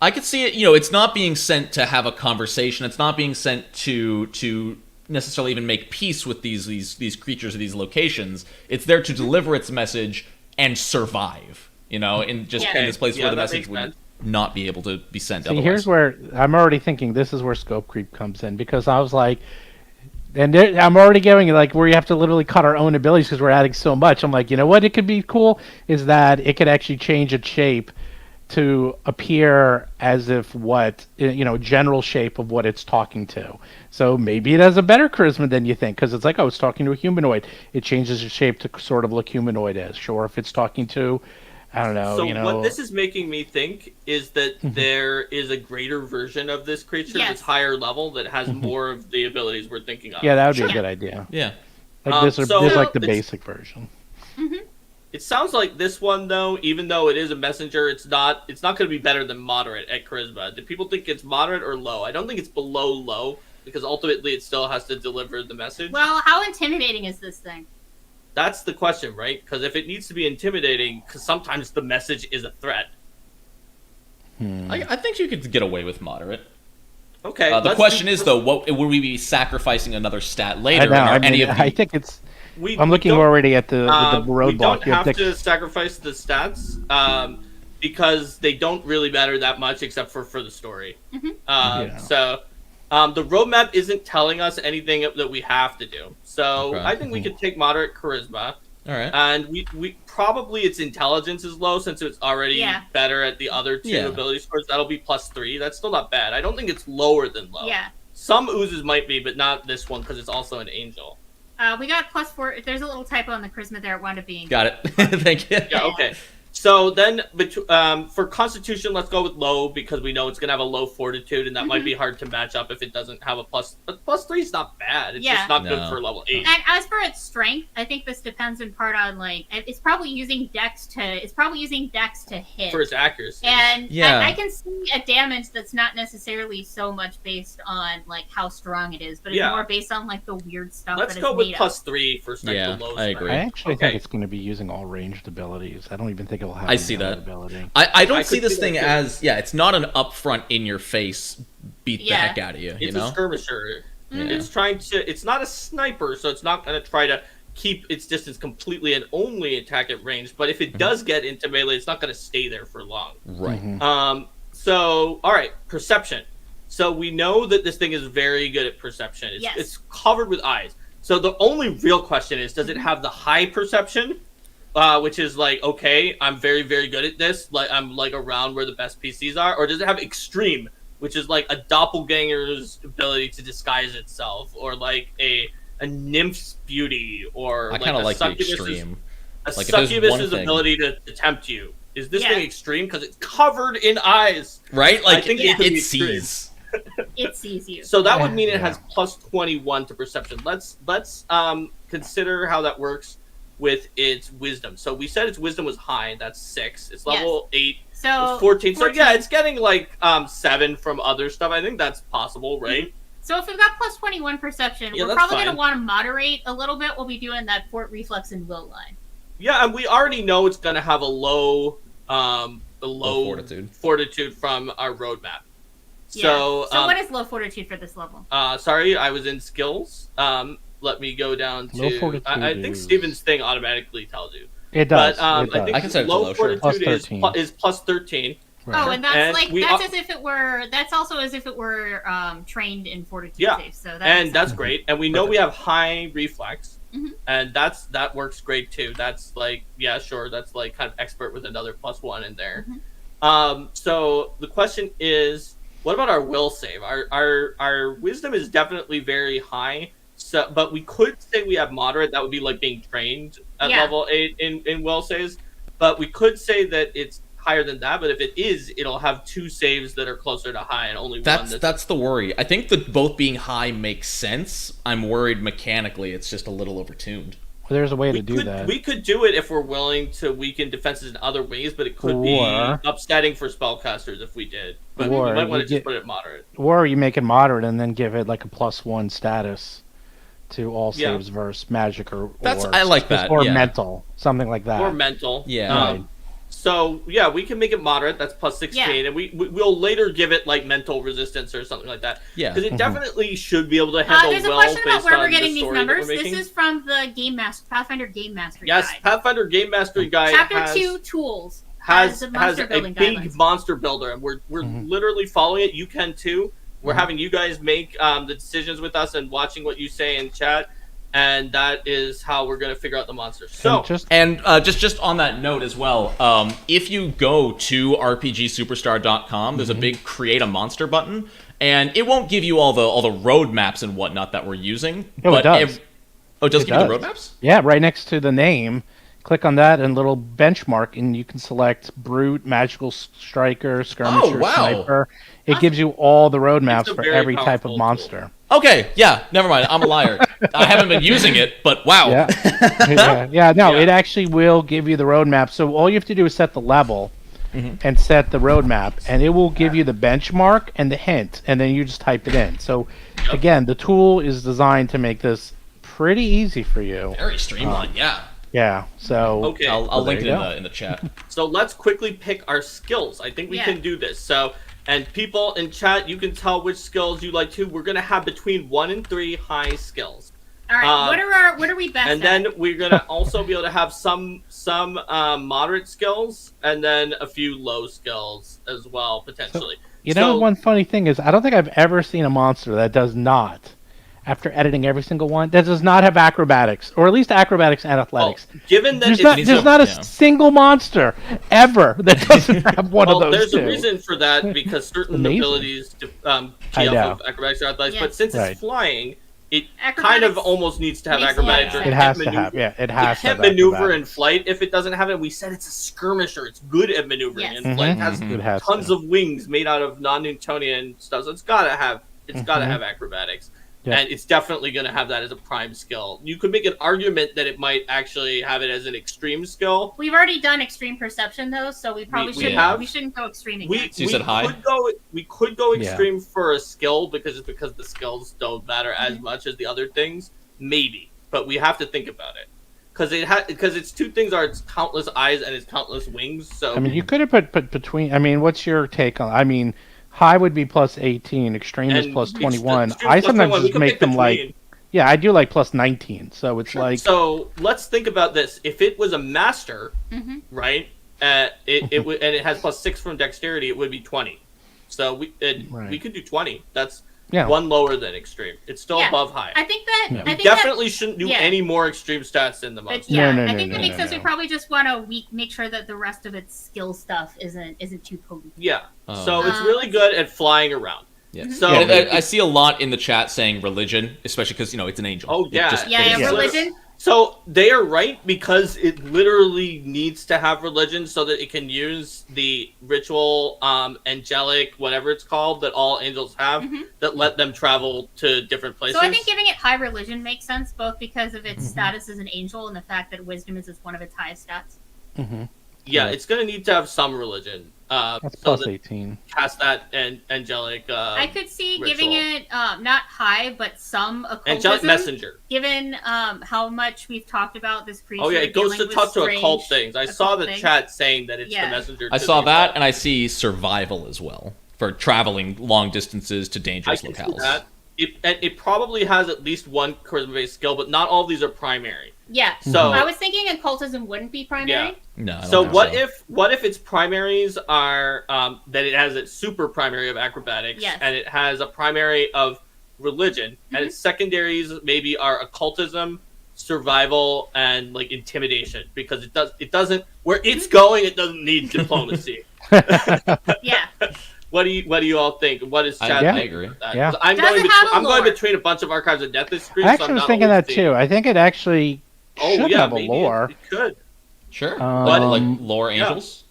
I could see it, it's not being sent to have a conversation. It's not being sent to necessarily even make peace with these creatures or these locations. It's there to deliver its message and survive, in this place where the message would not be able to be sent. See, here's where I'm already thinking this is where scope creep comes in, because I was like, I'm already going like where you have to literally cut our own abilities because we're adding so much. I'm like, you know what? It could be cool is that it could actually change its shape to appear as if general shape of what it's talking to. So maybe it has a better charisma than you think, because it's like, it's talking to a humanoid. It changes its shape to sort of look humanoid-ish. Sure, if it's talking to, I don't know. So what this is making me think is that there is a greater version of this creature that's higher level that has more of the abilities we're thinking of. Yeah, that would be a good idea. Yeah. Like this is like the basic version. It sounds like this one, though, even though it is a messenger, it's not going to be better than moderate at charisma. Do people think it's moderate or low? I don't think it's below low, because ultimately it still has to deliver the message. Well, how intimidating is this thing? That's the question, right? Because if it needs to be intimidating, because sometimes the message is a threat. I think you could get away with moderate. Okay. The question is, though, would we be sacrificing another stat later? I think it's... I'm looking already at the roadblock. We don't have to sacrifice the stats because they don't really matter that much except for the story. So the roadmap isn't telling us anything that we have to do. So I think we could take moderate charisma. All right. And we probably its intelligence is low since it's already better at the other two ability scores. That'll be +3. That's still not bad. I don't think it's lower than low. Yeah. Some oozes might be, but not this one because it's also an angel. We got +4. There's a little typo on the charisma there. It wound up being... Got it. Thank you. Yeah, okay. So then, for Constitution, let's go with low, because we know it's going to have a low Fortitude, and that might be hard to match up if it doesn't have a plus. But +3 is not bad. It's just not good for level 8. And as for its strength, I think this depends in part on, it's probably using Dex to hit. For its accuracy. And I can see a damage that's not necessarily so much based on, how strong it is, but it's more based on, the weird stuff Let's go with +3 for strength to low. I agree. I actually think it's going to be using all ranged abilities. I don't even think it'll have I see that. ability. I don't see this thing as it's not an upfront in your face beat the heck out of you. It's a skirmisher. It's trying to. It's not a sniper, so it's not going to try to keep its distance completely and only attack at range. But if it does get into melee, it's not going to stay there for long. Right. So, all right, perception. So we know that this thing is very good at perception. It's covered with eyes. So the only real question is, does it have the high perception, which is like, okay, I'm very, very good at this. Like I'm like around where the best PCs are, or does it have extreme, which is like a doppelganger's ability to disguise itself, or like a nymph's beauty, or I kind of like the extreme. Succubus's ability to tempt you. Is this thing extreme because it's covered in eyes? Right? Like I think it sees. It sees you. So that would mean it has plus 21 to perception. Let's consider how that works with its wisdom. So we said its wisdom was high. That's 6. It's level 8. So it's 14. So yeah, it's getting like 7 from other stuff. I think that's possible, right? So if we've got plus 21 perception, we're probably going to want to moderate a little bit. We'll be doing that fort reflex and will line. Yeah, and we already know it's going to have a low fortitude from our roadmap. So what is low fortitude for this level? Sorry, I was in skills. Let me go down to. I think Steven's thing automatically tells you. It does. But I think low fortitude is plus 13. Right. Oh, and that's as if it were. That's also as if it were trained in fortitude safe. So that's great. And we know we have high reflex, and that works great too. That's like that's like kind of expert with another +1 in there. So the question is, what about our will save? Our wisdom is definitely very high. So, but we could say we have moderate. That would be like being trained at level 8 in will saves. But we could say that it's higher than that. But if it is, it'll have 2 saves that are closer to high and only one. That's the worry. I think that both being high makes sense. I'm worried mechanically it's just a little overtuned. Well, there's a way to do that. We could do it if we're willing to weaken defenses in other ways, but it could be upsetting for spellcasters if we did. But we might want to just put it moderate. Or you make it moderate and then give it like a +1 status to all saves versus magic or I like that. Or mental, something like that. Or mental. Yeah. So yeah, we can make it moderate. That's plus 16, and we'll later give it like mental resistance or something like that. Yeah, because it definitely should be able to handle there's a question about where we're getting these numbers. This is from the Pathfinder Game Mastery Guide. Yes, Pathfinder Game Mastery Guide. Chapter 2 tools has a big guidelines. monster builder, and we're literally following it. You can too. We're having you guys make the decisions with us and watching what you say in chat. And that is how we're going to figure out the monsters. So, just on that note as well, if you go to rpgsuperstar.com, there's a big create a monster button, and it won't give you all the roadmaps and whatnot that we're using. No, it does. It does give you the roadmaps? Yeah, right next to the name. Click on that and little benchmark, and you can select Brute, Magical Striker, Skirmisher, Sniper. It gives you all the roadmaps for every type of monster. Okay, yeah, never mind. I'm a liar. I haven't been using it, but wow. It actually will give you the roadmap. So all you have to do is set the level and set the roadmap, and it will give you the benchmark and the hint, and then you just type it in. So again, the tool is designed to make this pretty easy for you. Very streamlined, Yeah, so okay, I'll link it in the chat. So let's quickly pick our skills. I think we can do this. So, and people in chat, you can tell which skills you like too. We're gonna have between 1 and 3 high skills. All right, what are we best at? And then we're gonna also be able to have some moderate skills, and then a few low skills as well potentially. So, one funny thing is, I don't think I've ever seen a monster that does not. After editing every single one, that does not have acrobatics, or at least acrobatics and athletics. Well, given that there's not a single monster ever that doesn't have one of those. There's a reason for that, because certain abilities key off of acrobatics or athletics. But since it's flying, it kind of almost needs to have acrobatics. It has to have. Yeah, it has. It can't maneuver in flight if it doesn't have it. We said it's a skirmisher. It's good at maneuvering in flight. It has tons of wings made out of non-Newtonian stuff. So it's gotta have acrobatics. Yeah. And it's definitely going to have that as a prime skill. You could make an argument that it might actually have it as an extreme skill. We've already done extreme perception, though, so we probably shouldn't go extreme again. You said high? We could go extreme for a skill because the skills don't matter as much as the other things. Maybe. But we have to think about it. Because its 2 things are its countless eyes and its countless wings. So you could have put between... what's your take on... High would be plus 18, extreme is plus 21. I sometimes just make them like Yeah, I do like plus 19, so it's like. So let's think about this. If it was a master, right? It has plus 6 from dexterity. It would be 20. So we could do 20. That's one lower than extreme. It's still above high. I think that we definitely shouldn't do any more extreme stats in the monster. I think that makes sense. We probably just want to make sure that the rest of its skill stuff isn't too potent. Yeah. So it's really good at flying around. Yeah. So I see a lot in the chat saying religion, especially because it's an angel. Oh yeah, religion. So they are right because it literally needs to have religion so that it can use the ritual, angelic, whatever it's called, that all angels have that let them travel to different places. So I think giving it high religion makes sense, both because of its status as an angel and the fact that wisdom is one of its highest stats. Yeah, it's going to need to have some religion. That's plus 18. Cast that and angelic. I could see giving it not high, but some occultism. Angelic messenger. Given how much we've talked about this creature. Oh yeah, it goes to talk to occult things. I saw the chat saying that it's the messenger. I saw that, and I see survival as well for traveling long distances to dangerous locales. That. It probably has at least one charisma-based skill, but not all of these are primary. Yeah. So I was thinking occultism wouldn't be primary. Yeah. No. So what if its primaries are that it has its super primary of acrobatics, and it has a primary of religion, and its secondaries maybe are occultism, survival, and like intimidation, because it doesn't where it's going, it doesn't need diplomacy. Yeah. What do you all think? What does Chad think? I agree. Yeah. I'm going between a bunch of Archives of Death this screen. I actually was thinking that too. I think it actually should have a lore. It could. Sure. Like lore angels?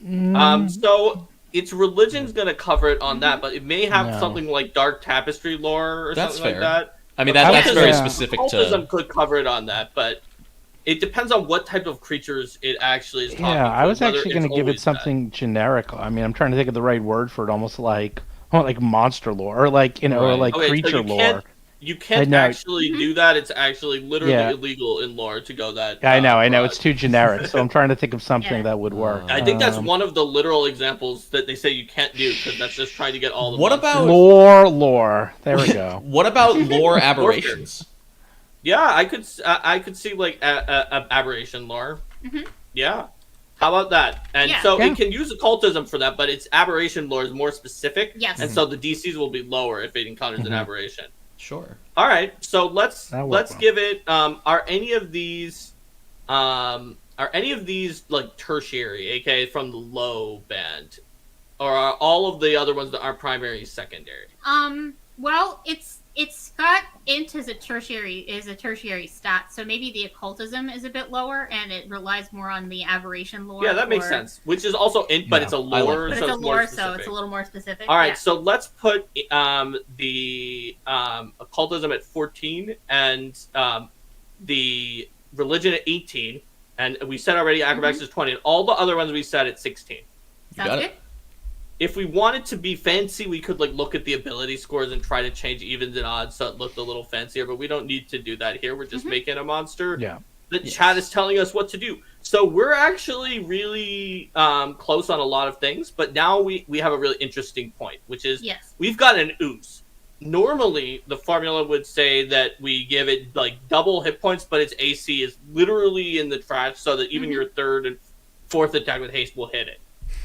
So its religion's going to cover it on that, but it may have something like Dark Tapestry lore or something like that. I mean, that's very specific to... Occultism could cover it on that, but it depends on what type of creatures it actually is talking to. Yeah, I was actually going to give it something generic. I mean, I'm trying to think of the right word for it, almost like monster lore, or like, or like creature lore. You can't actually do that. It's actually literally illegal in lore to go that. I know. It's too generic. So I'm trying to think of something that would work. I think that's one of the literal examples that they say you can't do, because that's just trying to get all the. What about lore? There we go. What about lore aberrations? Yeah, I could see like a aberration lore. Yeah. How about that? And so it can use occultism for that, but its aberration lore is more specific. Yes. And so the DCs will be lower if it encounters an aberration. Sure. All right. So let's give it. Are any of these like tertiary, aka from the low band, or are all of the other ones that are primary secondary? Well, it's got int as a tertiary stat, so maybe the occultism is a bit lower, and it relies more on the aberration lore. Yeah, that makes sense. Which is also int, but it's a lore, but it's a lore, so it's a little more specific. All right, so let's put the occultism at 14 and the religion at 18, and we said already acrobatics is 20, and all the other ones we said at 16. Sounds good. If we wanted to be fancy, we could like look at the ability scores and try to change evens and odds so it looked a little fancier, but we don't need to do that here. We're just making a monster. Yeah. The chat is telling us what to do. So we're actually really close on a lot of things, but now we have a really interesting point, which is we've got an ooze. Normally, the formula would say that we give it like double hit points, but its AC is literally in the trash so that even your third and fourth attack with haste will hit it.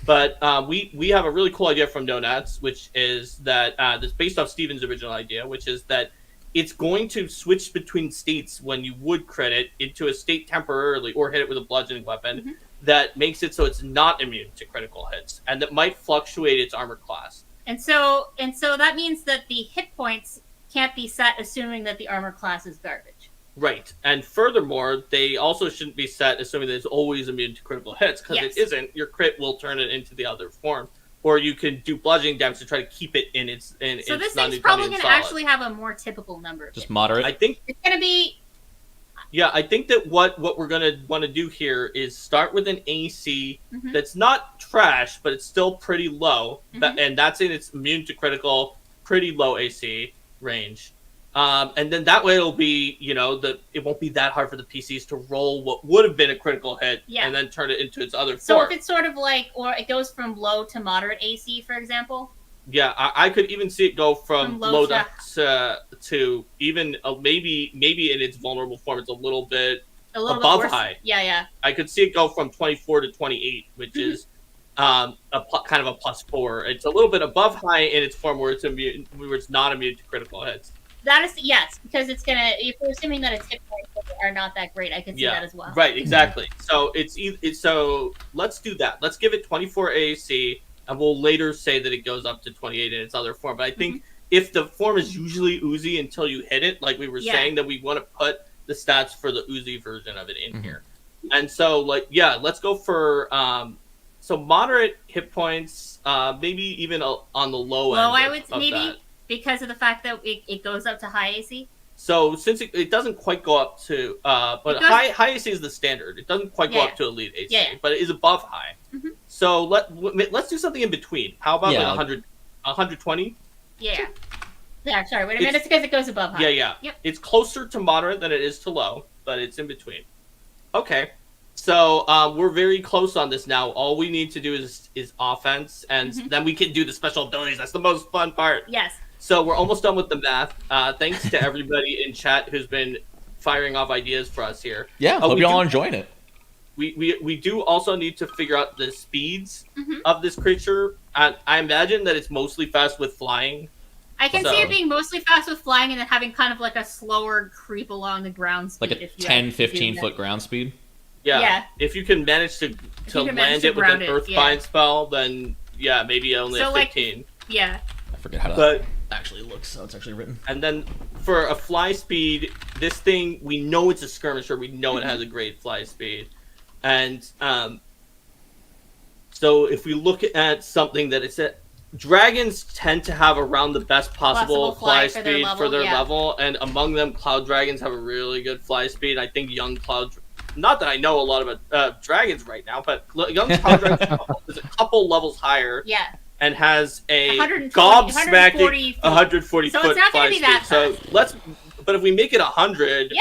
But we have a really cool idea from Donuts, which is that that's based off Steven's original idea, which is that it's going to switch between states when you would crit into a state temporarily or hit it with a bludgeoning weapon that makes it so it's not immune to critical hits, and that might fluctuate its armor class. And so that means that the hit points can't be set assuming that the armor class is garbage. Right. And furthermore, they also shouldn't be set assuming that it's always immune to critical hits, because it isn't. Your crit will turn it into the other form. Or you can do bludgeoning damage to try to keep it in its So this thing's probably going to actually have a more typical number. Just moderate. I think it's going to be... Yeah, I think that what we're going to want to do here is start with an AC that's not trash, but it's still pretty low. And that's in its immune to critical, pretty low AC range. And then that way it'll be, it won't be that hard for the PCs to roll what would have been a critical hit and then turn it into its other form. So if it's sort of like, or it goes from low to moderate AC, for example? Yeah, I could even see it go from low to to even maybe in its vulnerable form, it's a little bit above bit high. Yeah. I could see it go from 24 to 28, which is kind of a +4. It's a little bit above high in its form where it's not immune to critical hits. That is yes, because it's gonna. If we're assuming that its hit points are not that great, I can see that as well. Right, exactly. So so let's do that. Let's give it 24 AAC, and we'll later say that it goes up to 28 in its other form. But I think if the form is usually Uzi until you hit it, like we were saying, then we want to put the stats for the Uzi version of it in here. And so, let's go for so moderate hit points, maybe even on the low end. I would maybe that. Because of the fact that it goes up to high AC. So since it doesn't quite go up to, but high AC is the standard. It doesn't quite go up to elite AC, but it is above high. So let's do something in between. How about 120? Yeah. Yeah. Sorry. Wait a minute. It's because it goes above high. Yeah. Yep. It's closer to moderate than it is to low, but it's in between. Okay. So we're very close on this now. All we need to do is offense, and then we can do the special abilities. That's the most fun part. Yes. So we're almost done with the math. Thanks to everybody in chat who's been firing off ideas for us here. Yeah, hope you all enjoying it. We do also need to figure out the speeds of this creature. I imagine that it's mostly fast with flying. I can see it being mostly fast with flying and then having kind of like a slower creep along the ground speed. Like a 10, 15-foot ground speed? Yeah. If you can manage to land it with an Earthbind spell, then maybe only a 15. I forget how that actually looks, how it's actually written. And then for a fly speed, this thing, we know it's a skirmisher. We know it has a great fly speed. And so if we look at something that it's dragons tend to have around the best possible fly speed for their level. And among them, cloud dragons have a really good fly speed. I think young cloud... Not that I know a lot about dragons right now, but young cloud dragon is a couple levels higher. Yeah. And has a gobsmacking 140 so foot it's not fly be that speed. fast. But if we make it 100,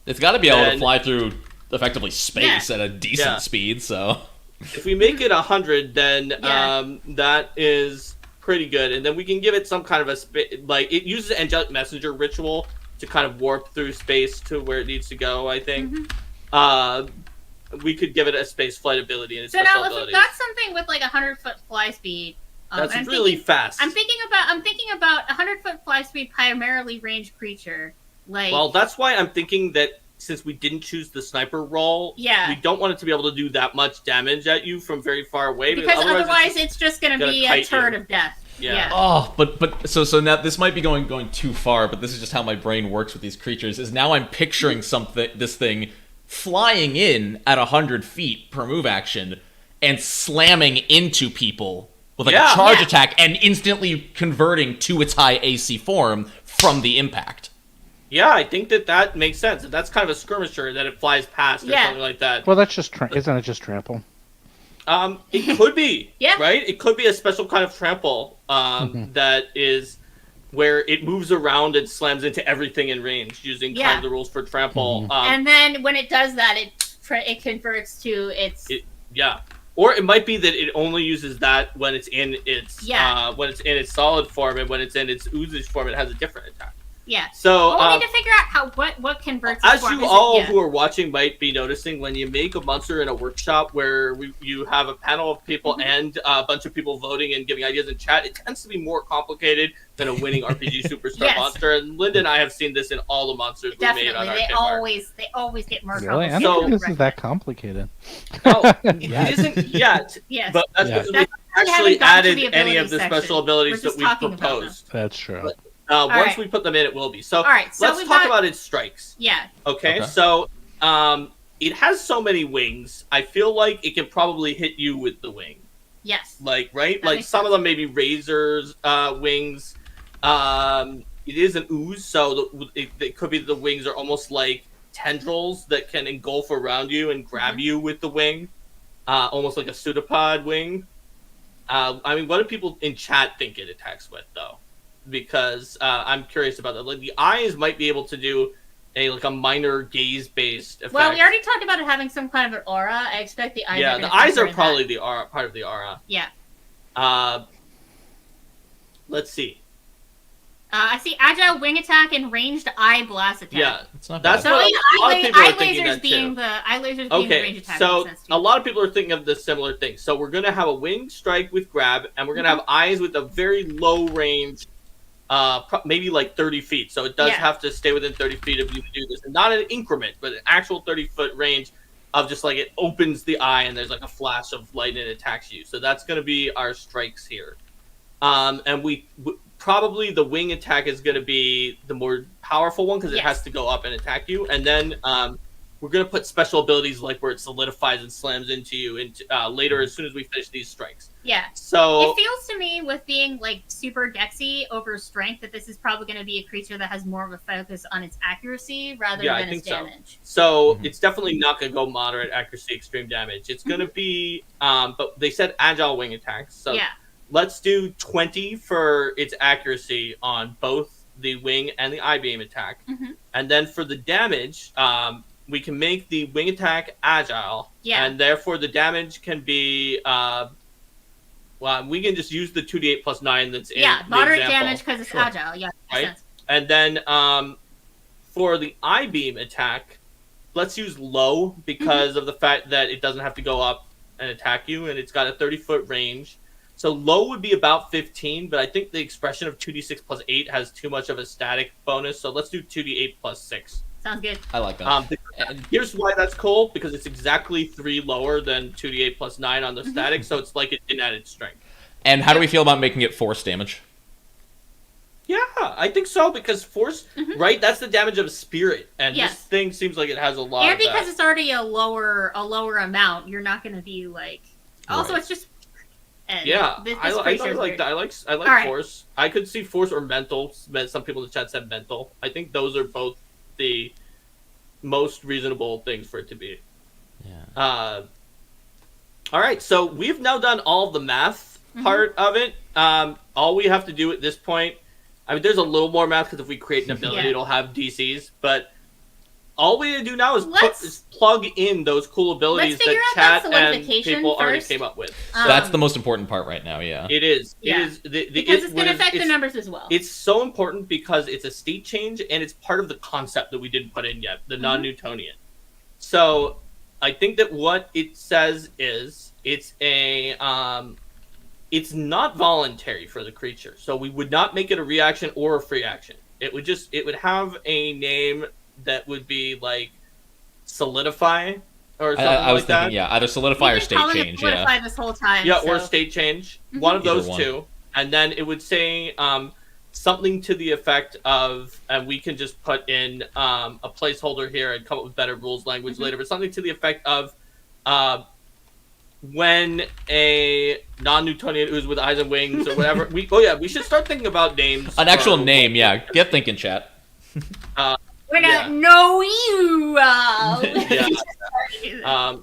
it's got to be able to fly through effectively space at a decent speed. So if we make it 100, then that is pretty good. And then we can give it some kind of it uses angelic messenger ritual to kind of warp through space to where it needs to go. I think. We could give it a space flight ability and so now if we've got something with like 100-foot fly speed, that's really fast. I'm thinking about 100-foot fly speed, primarily ranged creature. Well, that's why I'm thinking that since we didn't choose the sniper role, we don't want it to be able to do that much damage at you from very far away. Because otherwise it's just going to be a turd of death. Yeah. Oh, but so now this might be going too far, but this is just how my brain works with these creatures. Is now I'm picturing this thing flying in at 100 feet per move action and slamming into people with a charge attack and instantly converting to its high AC form from the impact. Yeah, I think that makes sense. That's kind of a skirmisher that it flies past or something like that. Well, that's just isn't it just trample? It could be. Right? It could be a special kind of trample that is where it moves around and slams into everything in range using kind of the rules for trample. And then when it does that, it converts to its... Or it might be that it only uses that when it's in its solid form, and when it's in its oozish form, it has a different attack. Yeah. So we need to figure out what converts. As you all who are watching might be noticing, when you make a monster in a workshop where you have a panel of people and a bunch of people voting and giving ideas in chat, it tends to be more complicated than a winning RPG superstar monster. And Linda and I have seen this in all the monsters we made on Arcade they always get more complicated. complicated. I don't think this is that complicated. No, it isn't yet. Yes. But that's because we actually added any of the special abilities that we proposed. That's true. Once we put them in, it will be. So, let's talk about its strikes. Yeah. Okay. So it has so many wings. I feel like it can probably hit you with the wing. Yes. Right? Like some of them maybe razors wings. It is an ooze, so it could be the wings are almost like tendrils that can engulf around you and grab you with the wing. Almost like a pseudopod wing. I mean, what do people in chat think it attacks with, though? Because I'm curious about that. Like the eyes might be able to do a minor gaze-based effect. Well, we already talked about it having some kind of an aura. I expect the eyes. Yeah, the eyes are probably the aura, part of the aura. Yeah. Let's see. I see agile wing attack and ranged eye blast attack. Yeah, It's not that's bad. what a lot of people are thinking that too. Eye lasers being the range attack. So makes sense too. a lot of people are thinking of the similar thing. So we're gonna have a wing strike with grab, and we're gonna have eyes with a very low range, maybe like 30 feet. So it does have to stay within 30 feet of you to do this, and not an increment, but an actual 30-foot range of just like it opens the eye and there's like a flash of light and it attacks you. So that's gonna be our strikes here, and we probably the wing attack is going to be the more powerful one because it has to go up and attack you. And then we're going to put special abilities like where it solidifies and slams into you later as soon as we finish these strikes. Yeah. So it feels to me with being like super Gexy over strength that this is probably going to be a creature that has more of a focus on its accuracy rather than its damage. So it's definitely not going to go moderate accuracy, extreme damage. It's going to be, but they said agile wing attacks. So let's do 20 for its accuracy on both the wing and the I-beam attack. And then for the damage, we can make the wing attack agile. And therefore the damage can be, well, we can just use the 2d8 plus 9 that's in the moderate example. Damage because it's agile. Yeah, makes sense. And then for the I-beam attack, let's use low because of the fact that it doesn't have to go up and attack you, and it's got a 30-foot range. So low would be about 15, but I think the expression of 2d6 plus 8 has too much of a static bonus, so let's do 2d8 plus 6. Sounds good. I like that. Here's why that's cool, because it's exactly 3 lower than 2d8 plus 9 on the static, so it's like it didn't add its strength. And how do we feel about making it force damage? Yeah, I think so, because force, right, that's the damage of spirit, and this thing seems like it has a lot and of that. And because it's already a lower amount, you're not going to be like... Also, it's just... I like that. I like force. I could see force or mental. Some people in the chat said mental. I think those are both the most reasonable things for it to be. All right, so we've now done all the math part of it. All we have to do at this point, I mean, there's a little more math because if we create an ability, it'll have DCs, but all we have to do now is plug in those cool abilities that chat and people already came up with. That's the most important part right now, It is. It is. Because it's going to affect the numbers as well. It's so important because it's a state change and it's part of the concept that we didn't put in yet, the non-Newtonian. So I think that what it says is it's not voluntary for the creature. So we would not make it a reaction or a free action. It would have a name that would be like solidify or something I was like thinking, that. either solidify or state change. Solidify this whole time. Yeah, or state change. One of those two. And then it would say something to the effect of, and we can just put in a placeholder here and come up with better rules language later, but something to the effect of when a non-Newtonian ooze with eyes and wings or whatever, we should start thinking about names. An actual name, Get thinking, chat. We're not know you.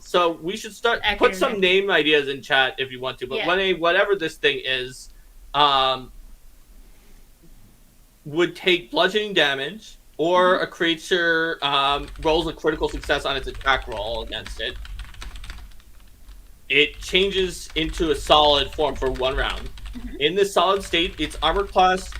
So we should put some name ideas in chat if you want to. But whatever this thing is, would take bludgeoning damage, or a creature rolls a critical success on its attack roll against it. It changes into a solid form for 1 round. In this solid state, its armor class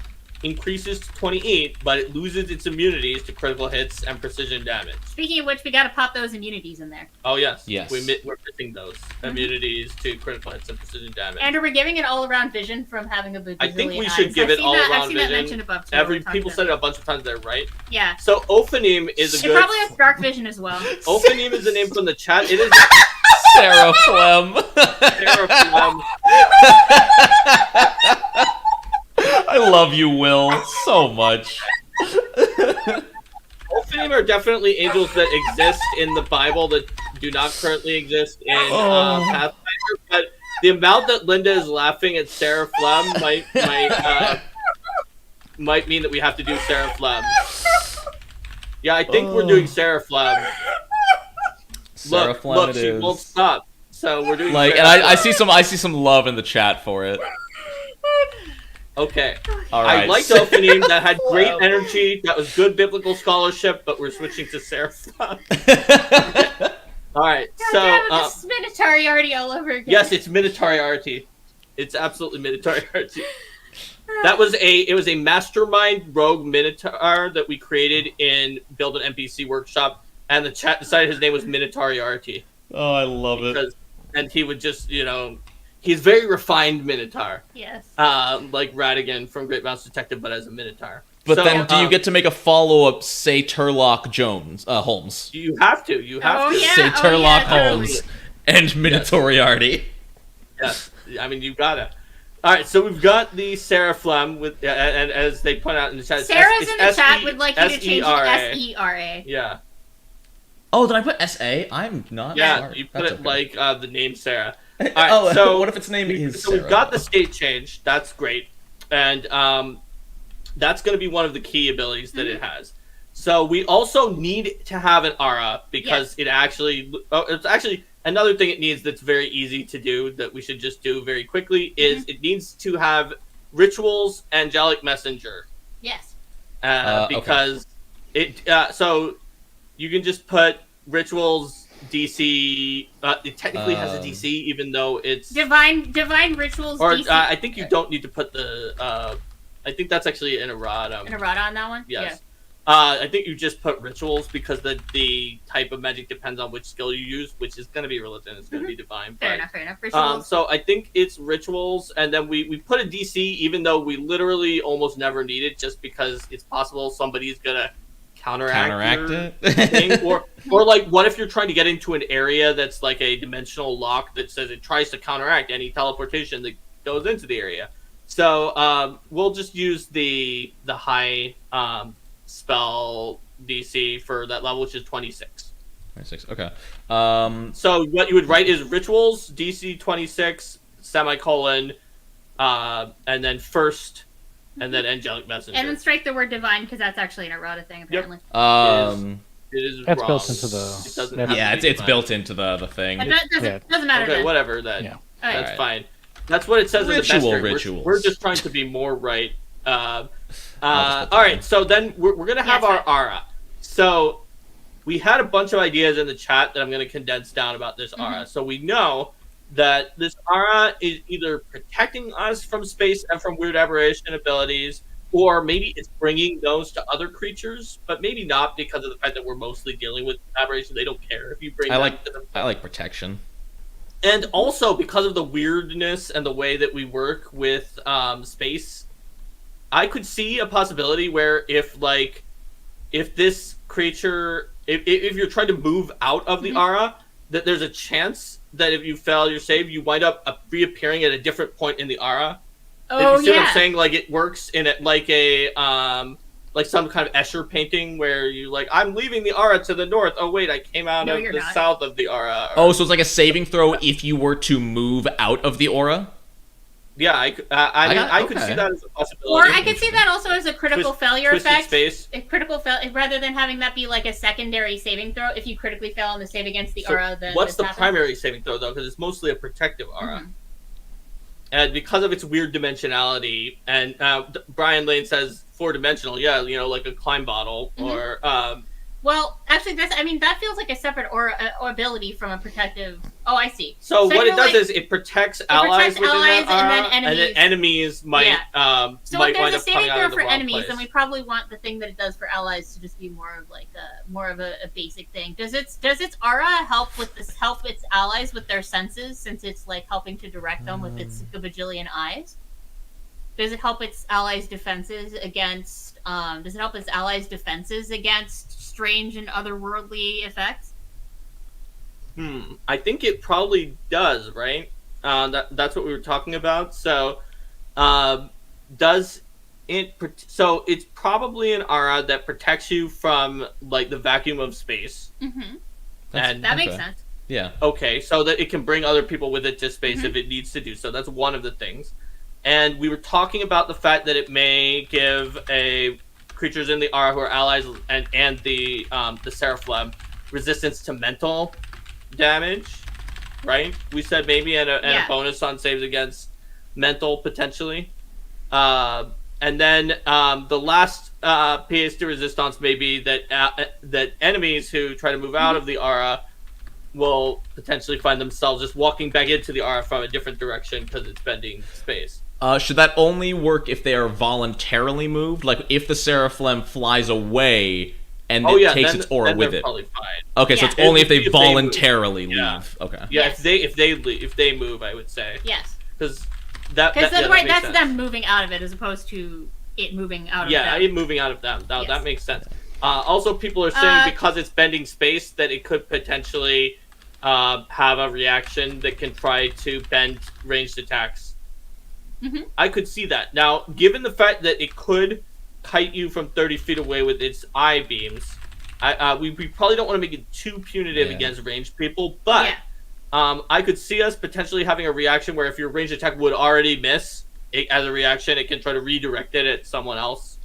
increases to 28, but it loses its immunities to critical hits and precision damage. Speaking of which, we got to pop those immunities in there. Oh, yes. Yes. We're missing those. Immunities to critical hits and precision damage. And are we giving it all-around vision from having a I think we should give it all-around vision. I've seen that mentioned above, too. People said it a bunch of times there, right? Yeah. So Ophanim is a good... It probably has dark vision as well. Ophanim is a name from the chat. It is... Sarah Flem. Sarah Flem. I love you, Will, so much. Ophanim are definitely angels that exist in the Bible that do not currently exist in Pathfinder, but the amount that Linda is laughing at Sarah Flem might mean that we have to do Sarah Flem. Yeah, I think we're doing Sarah Flem. Look, she won't stop. So we're doing and I see some love in the chat for it. Okay. All right. I liked Ophanim. That had great energy. That was good biblical scholarship, but we're switching to Sarah Flem. All right. It's Minotauriarty all over again. Yes, it's Minotauriarty. It's absolutely Minotauriarty. It was a mastermind rogue Minotaur that we created in Build an NPC Workshop, and the chat decided his name was Minotauriarty. Oh, I love it. And he would just, he's very refined Minotaur. Yes. Like Radigan from Great Mouse Detective, but as a Minotaur. But then, do you get to make a follow-up, say Turlock Holmes? You have to. Yeah. Say Turlock Holmes and Minotauriarty. Yes. I mean, you gotta. All right, so we've got the Seraphim with, and as they point out in the chat, Sarah's in the chat would like you to change to S-E-R-A. Yeah. Oh, did I put S-A? I'm not smart. You put it like the name Sarah. All right, oh, so what if its name is So Sarah? we've got the state change. That's great. And that's going to be one of the key abilities that it has. So we also need to have an aura because it's actually another thing it needs that's very easy to do that we should just do very quickly is it needs to have rituals, angelic messenger. Yes. Because so you can just put rituals DC. It technically has a DC, even though it's divine rituals. Or DC. I think you don't need to put the. I think that's actually an errata. An errata on that one. Yes. Yeah. I think you just put rituals because the type of magic depends on which skill you use, which is going to be religion. It's going to be divine. Fair enough. Rituals. So I think it's rituals, and then we put a DC, even though we literally almost never need it, just because it's possible somebody's going to counteract it. Thing. Or like, what if you're trying to get into an area that's like a dimensional lock that says it tries to counteract any teleportation that goes into the area. So we'll just use the high spell DC for that level, which is 26. 26. Okay. So what you would write is rituals DC 26 semicolon, and then first, and then angelic messenger. And then strike the word divine because that's actually an errata thing apparently. It is that's wrong. built into the. It's built into the thing. It doesn't matter. Okay, then. whatever. Then that's Right. fine. That's what it says in the best version. Rituals. We're just trying to be more right. All right, so then we're going to have our aura. So we had a bunch of ideas in the chat that I'm going to condense down about this aura. So we know that this aura is either protecting us from space and from weird aberration abilities, or maybe it's bringing those to other creatures, but maybe not because of the fact that we're mostly dealing with aberrations. They don't care if you bring them to them. I like protection. And also because of the weirdness and the way that we work with space, I could see a possibility where if this creature, if you're trying to move out of the aura, that there's a chance that if you fail your save, you wind up reappearing at a different point in the aura. Oh, if you see what I'm saying? Like it works in it like a like some kind of Escher painting where you I'm leaving the aura to the north. Oh wait, I came out of the south of the aura. Oh, so it's like a saving throw if you were to move out of the aura. Yeah, I could see that as a possibility. Or I could see that also as a critical failure effect. Space. A critical fail, rather than having that be like a secondary saving throw. If you critically fail on the save against the aura, then what's the primary saving throw though? Because it's mostly a protective aura. And because of its weird dimensionality, and Brian Lane says 4-dimensional, like a climb bottle, or well, actually, that feels like a separate or ability from a protective. Oh, I see. So what it does is it protects allies within that aura, and then enemies might so might if wind there's up a coming saving out throw of the for wrong enemies, place. then we probably want the thing that it does for allies to just be more of a basic thing. Does its aura help its allies with their senses, since it's helping to direct them with its bajillion eyes? Does it help its allies' defenses against? Does it help its allies' defenses against strange and otherworldly effects? I think it probably does, right? That's what we were talking about. So, does it? So it's probably an aura that protects you from the vacuum of space. And that makes sense. Yeah. Okay, so that it can bring other people with it to space if it needs to do so. That's one of the things. And we were talking about the fact that it may give creatures in the aura who are allies and the Seraphim resistance to mental damage, right? We said maybe and a bonus on saves against mental potentially. And then the last pièce de résistance may be that enemies who try to move out of the aura will potentially find themselves just walking back into the aura from a different direction because it's bending space. Should that only work if they are voluntarily moved? Like, if the Seraphim flies away and it takes its aura with it? Probably fine. Okay, so it's only if they voluntarily leave. Yeah. Okay. Yeah, if they move, I would say. Yes. Because that's them moving out of it as opposed to it moving out of them. Yeah, it moving out of them. That makes sense. Also, people are saying because it's bending space that it could potentially have a reaction that can try to bend ranged attacks. Mm-hmm. I could see that. Now, given the fact that it could kite you from 30 feet away with its eye beams, we probably don't want to make it too punitive against ranged people, but I could see us potentially having a reaction where if your ranged attack would already miss, as a reaction, it can try to redirect it at someone else.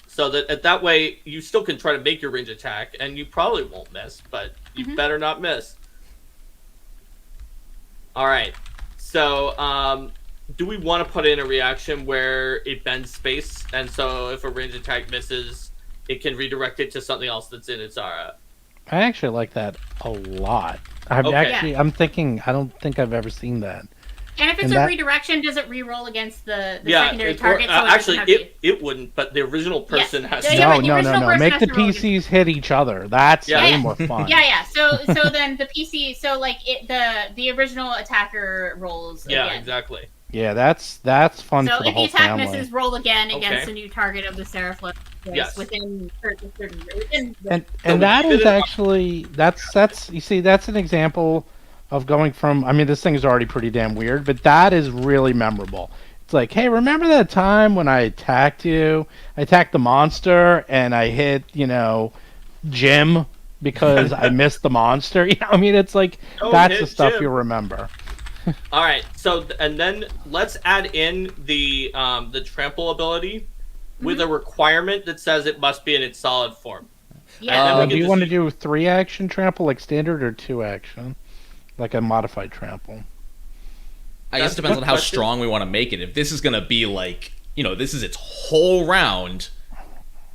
So that way, you still can try to make your range attack, and you probably won't miss, but you better not miss. Alright, so do we want to put in a reaction where it bends space, and so if a range attack misses, it can redirect it to something else that's in its aura? I actually like that a lot. I'm thinking, I don't think I've ever seen that. And if it's a redirection, does it re-roll against the secondary target? It wouldn't, but the original person has to. No. Make the PCs hit each other. That's way more fun. Yeah. So then the PC, the original attacker rolls again. Yeah, exactly. Yeah, that's fun for the whole family. So if the attack misses, roll again against a new target of the Seraphim. Yes. Within and that is actually that's you see, that's an example of going from, I mean, this thing is already pretty damn weird, but that is really memorable. It's like, hey, remember that time when I attacked you? I attacked the monster and I hit, Jim because I missed the monster. I mean, it's like, that's the stuff you'll remember. All right, so and then let's add in the Trample ability with a requirement that says it must be in its solid form. Yeah. Do you want to do 3-action Trample like standard or 2-action? Like a modified Trample? I guess it depends on how strong we want to make it. If this is going to be like, this is its whole round,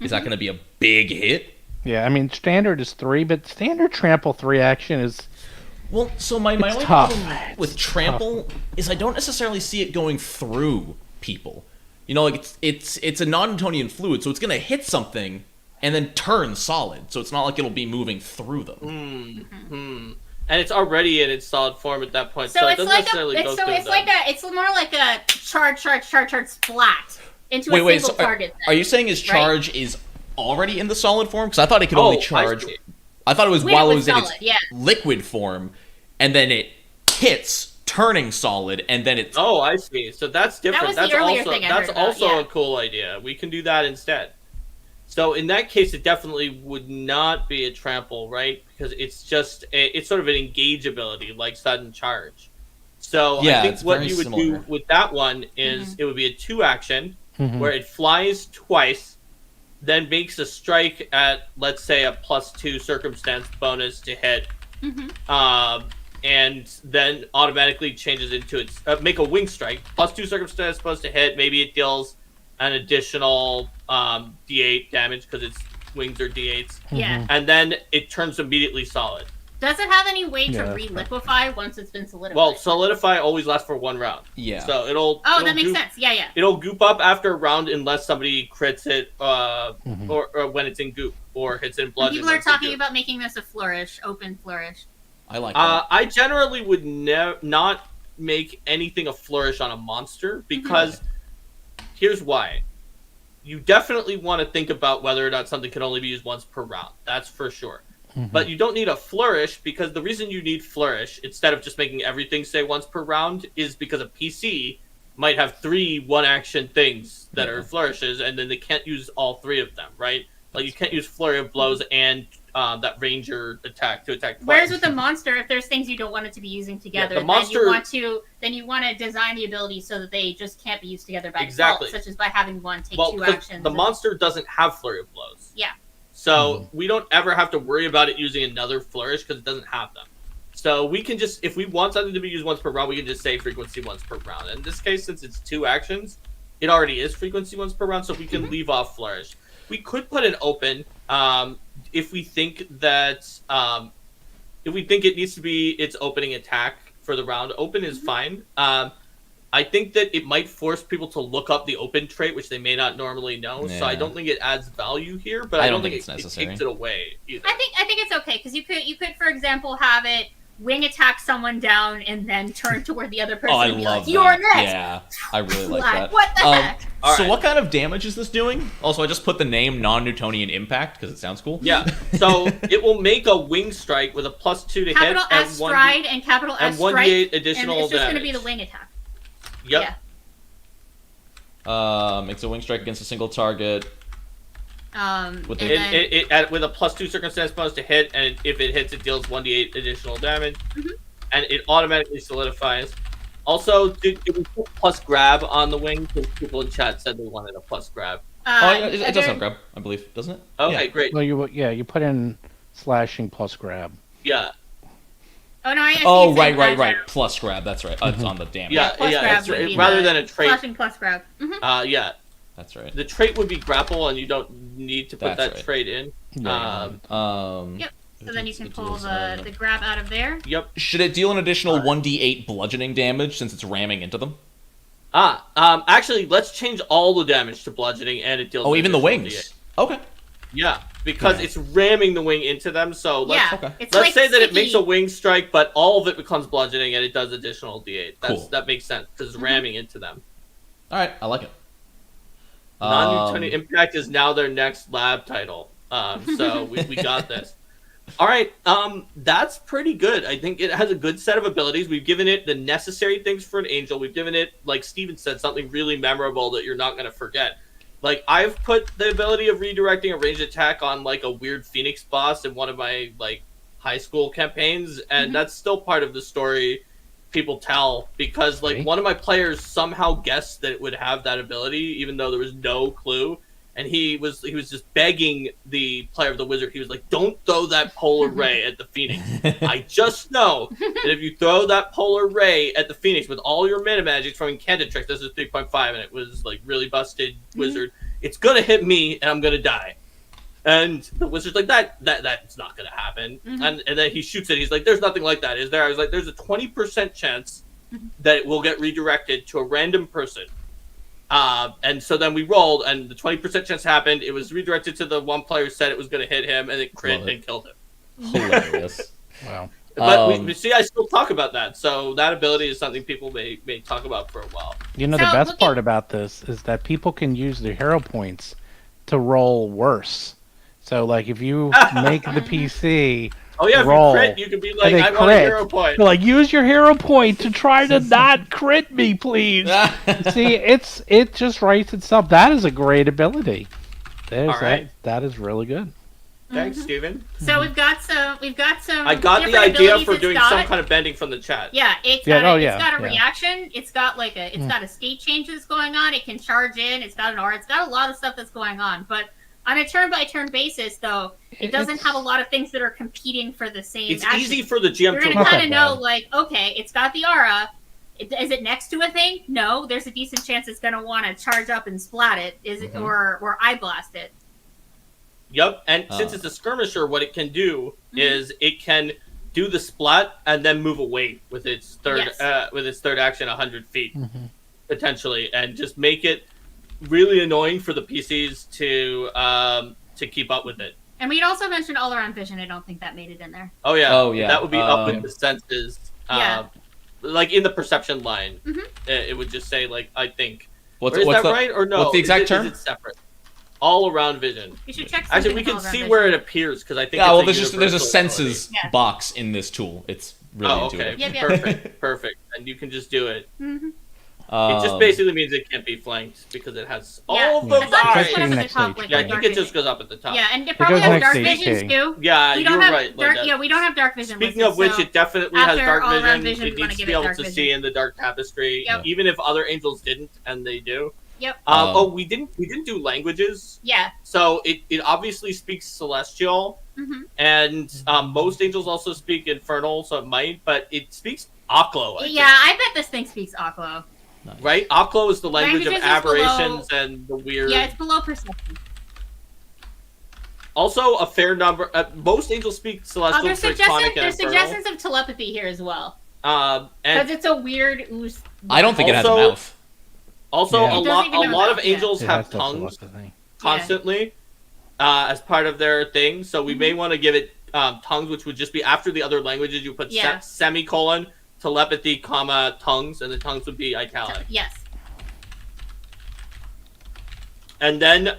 is that going to be a big hit? Yeah, I mean, standard is 3, but standard Trample 3-action is... Well, so my only problem with Trample is I don't necessarily see it going through people. Like it's a non-Newtonian fluid, so it's going to hit something and then turn solid. So it's not like it'll be moving through them. And it's already in its solid form at that point, so it doesn't necessarily go through them. It's more like a charge splat into a single target. Are you saying his charge is already in the solid form? Because I thought it could only charge. I thought it was while it was in its liquid form, and then it hits, turning solid, and then it's... Oh, I see. So that's different. That was the earlier thing I heard about, a cool idea. We can do that instead. So in that case, it definitely would not be a trample, right? Because it's just it's sort of an engage ability, like sudden charge. So I think what you would do with that one is it would be a 2-action where it flies twice, then makes a strike at, let's say, a +2 circumstance bonus to hit, and then automatically changes into its make a wing strike, +2 circumstance bonus to hit. Maybe it deals an additional D8 damage because its wings are D8s. Yeah. And then it turns immediately solid. Does it have any way to re-liquefy once it's been solidified? Well, solidify always lasts for 1 round. Yeah. So it'll... Oh, that makes sense. Yeah. It'll goop up after a round unless somebody crits it or when it's in goop or hits it in bludgeon. People are talking about making this a flourish, open flourish. I like that. I generally would not make anything a flourish on a monster because... Here's why. You definitely want to think about whether or not something can only be used once per round. That's for sure. But you don't need a flourish because the reason you need flourish, instead of just making everything say once per round, is because a PC might have 3 1-action things that are flourishes, and then they can't use all 3 of them, right? Like you can't use flurry of blows and that ranger attack to attack twice. Whereas with the monster, if there's things you don't want it to be using together, the monster, then you want to design the ability so that they just can't be used together by default, such as by having one take 2 actions. The monster doesn't have flurry of blows. Yeah. So we don't ever have to worry about it using another flourish because it doesn't have them. So we can just, if we want something to be used once per round, we can just say frequency once per round. In this case, since it's 2 actions, it already is frequency once per round, so we can leave off flourish. We could put an open if we think that it needs to be its opening attack for the round. Open is fine. I think that it might force people to look up the open trait, which they may not normally know. So I don't think it adds value here, but I don't think it takes it away either. I think it's okay because you could, for example, have it wing attack someone down and then turn toward the other person and be like, "You're next." Yeah, I really like that. What the heck? So what kind of damage is this doing? Also, I just put the name non-Newtonian impact because it sounds cool. Yeah, so it will make a wing strike with a +2 to hit. Capital S stride and capital S strike. And 1d8 additional and it's just damage. going to be the wing attack. Yep. Yeah. Makes a wing strike against a single target. With a +2 circumstance bonus to hit, and if it hits, it deals 1d8 additional damage, and it automatically solidifies. Also, did we put plus grab on the wing? Because people in chat said they wanted a plus grab. It does have grab, I believe, doesn't it? Okay, great. Well, you put in slashing plus grab. Yeah. Oh no! Right. Plus grab. That's right. It's on the damage. Yeah, grab rather than a trait. Slashing plus grab. Yeah. That's right. The trait would be grapple, and you don't need to put that trait in. Yep. So then you can pull the grab out of there. Yep. Should it deal an additional 1d8 bludgeoning damage since it's ramming into them? Actually, let's change all the damage to bludgeoning, and it deals. Oh, even the wings. D8. Okay. Yeah, because it's ramming the wing into them. So let's say that it makes a wing strike, but all of it becomes bludgeoning, and it does additional d8. That makes sense because it's ramming into them. All right, I like it. Non-Newtonian impact is now their next lab title. So we got this. All right, that's pretty good. I think it has a good set of abilities. We've given it the necessary things for an angel. We've given it, like Steven said, something really memorable that you're not going to forget. Like, I've put the ability of redirecting a ranged attack on, like, a weird Phoenix boss in one of my, like, high school campaigns, and that's still part of the story people tell, because, like, one of my players somehow guessed that it would have that ability, even though there was no clue, and he was just begging the player of the wizard. He was like, "Don't throw that polar ray at the Phoenix. I just know that if you throw that polar ray at the Phoenix with all your mana magic from Incantatrix, this is 3.5, and it was like really busted wizard, it's gonna hit me and I'm gonna die." And the wizard's like, that's not gonna happen. And then he shoots it. He's like, "There's nothing like that, is there?" I was like, "There's a 20% chance that it will get redirected to a random person." And so then we rolled, and the 20% chance happened. It was redirected to the one player who said it was going to hit him, and it crit and killed him. Hilarious. Wow. But we see, I still talk about that. So that ability is something people may talk about for a while. You know, the best part about this is that people can use their hero points to roll worse. So, like, if you make the PC roll, if you crit, you can be like, "I'm on a hero point." You're like, use your hero point to try to not crit me, please. See, it just writes itself. That is a great ability. That is really good. Thanks, Steven. So we've got some. I got the idea for doing some kind of bending from the chat. Yeah, it's got a reaction. It's got like it's got a state change that's going on. It can charge in. It's got an aura. It's got a lot of stuff that's going on. But on a turn-by-turn basis, though, it doesn't have a lot of things that are competing for the same It's action. easy for the GM You're to going to kind of know, like, okay, it's got the aura. Is it next to a thing? No. There's a decent chance it's going to want to charge up and splat it. Is it or eye blast it? Yep, and since it's a skirmisher, what it can do is it can do the splat and then move away with its third action 100 feet, potentially, and just make it really annoying for the PCs to keep up with it. And we'd also mentioned all-around vision. I don't think that made it in there. Oh yeah. That would be up with the senses. Like in the perception line, it would just say, like, I think. Is that right or no? What's the exact term? Is it separate? All-around vision. You should check. Actually, we can see where it appears because I think. Yeah, well, there's a senses box in this tool. It's really intuitive. Perfect. And you can just do it. It just basically means it can't be flanked because it has all the vibes. I think it just goes up at the top. Yeah, and it probably has dark vision too. Yeah, you're right. We don't have dark vision. Speaking of which, it definitely has dark vision. It needs to be able to see in the dark tapestry, even if other angels didn't, and they do. Yep. We didn't do languages. Yeah. So it obviously speaks Celestial, and most angels also speak Infernal, so it might, but it speaks Aklo. I bet this thing speaks Aklo. Nice. Right? Aklo is the language of aberrations and the weird. Yeah, it's below perception. Also, a fair number. Most angels speak Celestial, There's suggestions of telepathy here as well. Because it's a weird ooze I don't think it has a mouth. Also, Yeah. a lot of angels have That's also tongues the thing. constantly as part of their thing. So we may want to give it tongues, which would just be after the other languages. You put semicolon, telepathy, comma, tongues, and the tongues would be italic. Yes. And then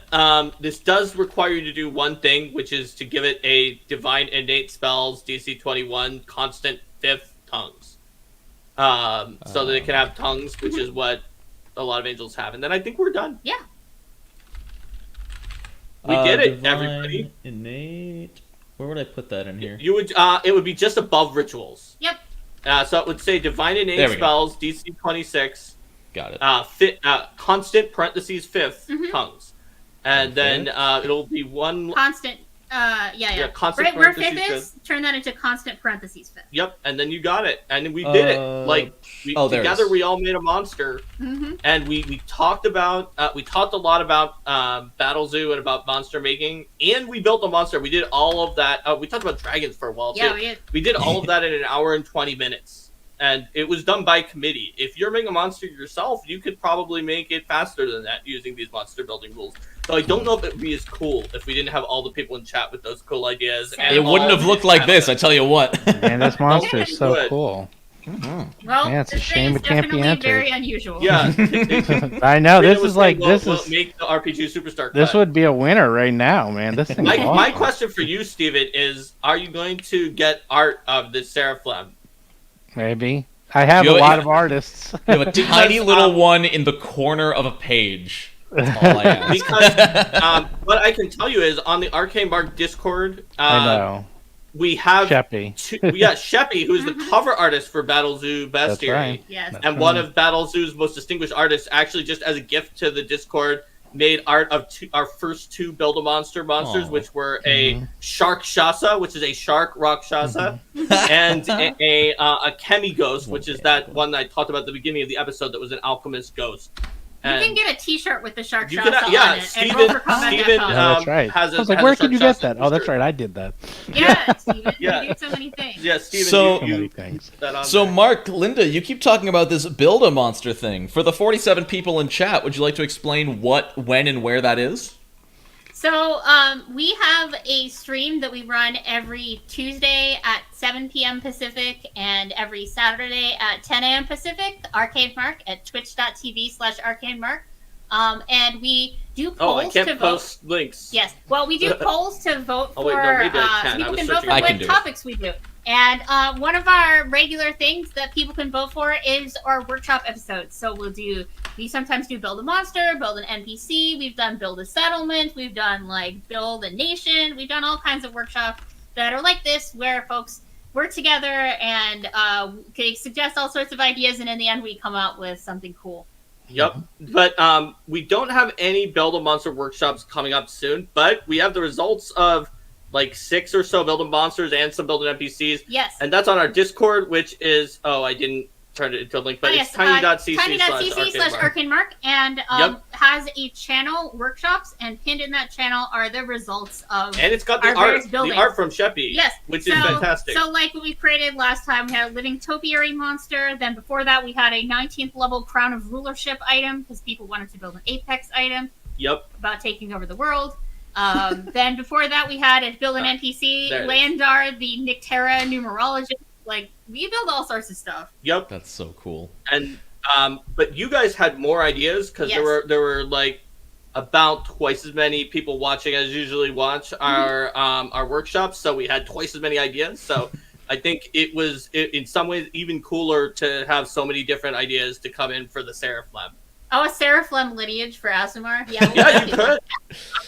this does require you to do one thing, which is to give it a divine innate spells DC 21 constant 5th tongues. So that it can have tongues, which is what a lot of angels have. And then I think we're done. Yeah. We did it, Divine everybody. Innate. Where would I put that in here? You would it would be just above rituals. Yep. So it would say divine innate spells DC 26. Got it. Constant parentheses 5th tongues, and then it'll be one constant. constant right where parentheses 5th is, turn that into constant parentheses 5th. Yep, and then you got it, and we did it. Like together, we all made a monster, and we talked about we talked a lot about Battle Zoo and about monster making, and we built a monster. We did all of that. We talked about dragons for a while too. Yeah, we did all of that in an hour and 20 minutes. And it was done by committee. If you're making a monster yourself, you could probably make it faster than that using these monster building rules. So I don't know if it would be as cool if we didn't have all the people in chat with those cool ideas. And it wouldn't have looked like this, I tell you what. Man, this monster is so cool. Well, yeah, it's a this shame thing it can't be definitely entered. very unusual. Yeah. I know, this is like, we'll make the RPG Superstar this cut. would be a winner right now, man. This thing is awesome. My question for you, Steven, is are you going to get art of the Seraphim? Maybe. I have a lot of artists. You have a tiny little one in the corner of a page. That's all I ask. Because what I can tell you is on the Arcane Mark Discord, I know. We have Sheppy. Sheppy, who's the cover artist for Battle Zoo Bestiary. That's right. Yes. And one of Battle Zoo's most distinguished artists, actually just as a gift to the Discord, made art of our first 2 Build-A-Monster monsters, which were a Shark Shasa, which is a shark Rakshasa, and a Chemi Ghost, which is that one that I talked about at the beginning of the episode that was an alchemist ghost. You can get a T-shirt with the Shark Shasa on it. Steven that's right. has I was like, where can you get that? Oh, that's right. I did that. Yeah, Steven. You do so many things. Yeah, Steven, so you things. So Mark, Linda, you keep talking about this Build-A-Monster thing. For the 47 people in chat, would you like to explain what, when, and where that is? So we have a stream that we run every Tuesday at 7 p.m. Pacific and every Saturday at 10 a.m. Pacific, Arcade Mark at twitch.tv/arcademark. And we do polls I can't to post vote. links. Yes. Well, we do polls to vote for. Wait, no, maybe I can. People I was can vote searching for I can what do it. topics we do. And one of our regular things that people can vote for is our workshop episodes. So we sometimes do build a monster, build an NPC. We've done build a settlement. We've done like build a nation. We've done all kinds of workshops that are like this, where folks work together and can suggest all sorts of ideas, and in the end, we come out with something cool. Yep, but we don't have any Build a Monster workshops coming up soon, but we have the results of like 6 or so Build a Monsters and some Build a NPCs. Yes. And that's on our Discord, which is, I didn't turn it into a link, but it's tiny.cc/arcanemark, and has a channel, workshops, and pinned in that channel are the results of and it's got the art from Sheppy, yes, which is fantastic. So like what we created last time, we had a living topiary monster. Then before that, we had a 19th level Crown of Rulership item because people wanted to build an Apex item. Yep. About taking over the world. Then before that, we had a build an NPC, Landar, the Nyctera numerologist. Like, we build all sorts of stuff. Yep. That's so cool. And but you guys had more ideas because there were like about twice as many people watching as usually watch our workshops, so we had twice as many ideas. So I think it was in some ways even cooler to have so many different ideas to come in for the Seraphim. Oh, a Seraphim lineage for Asumar? Yeah, you could.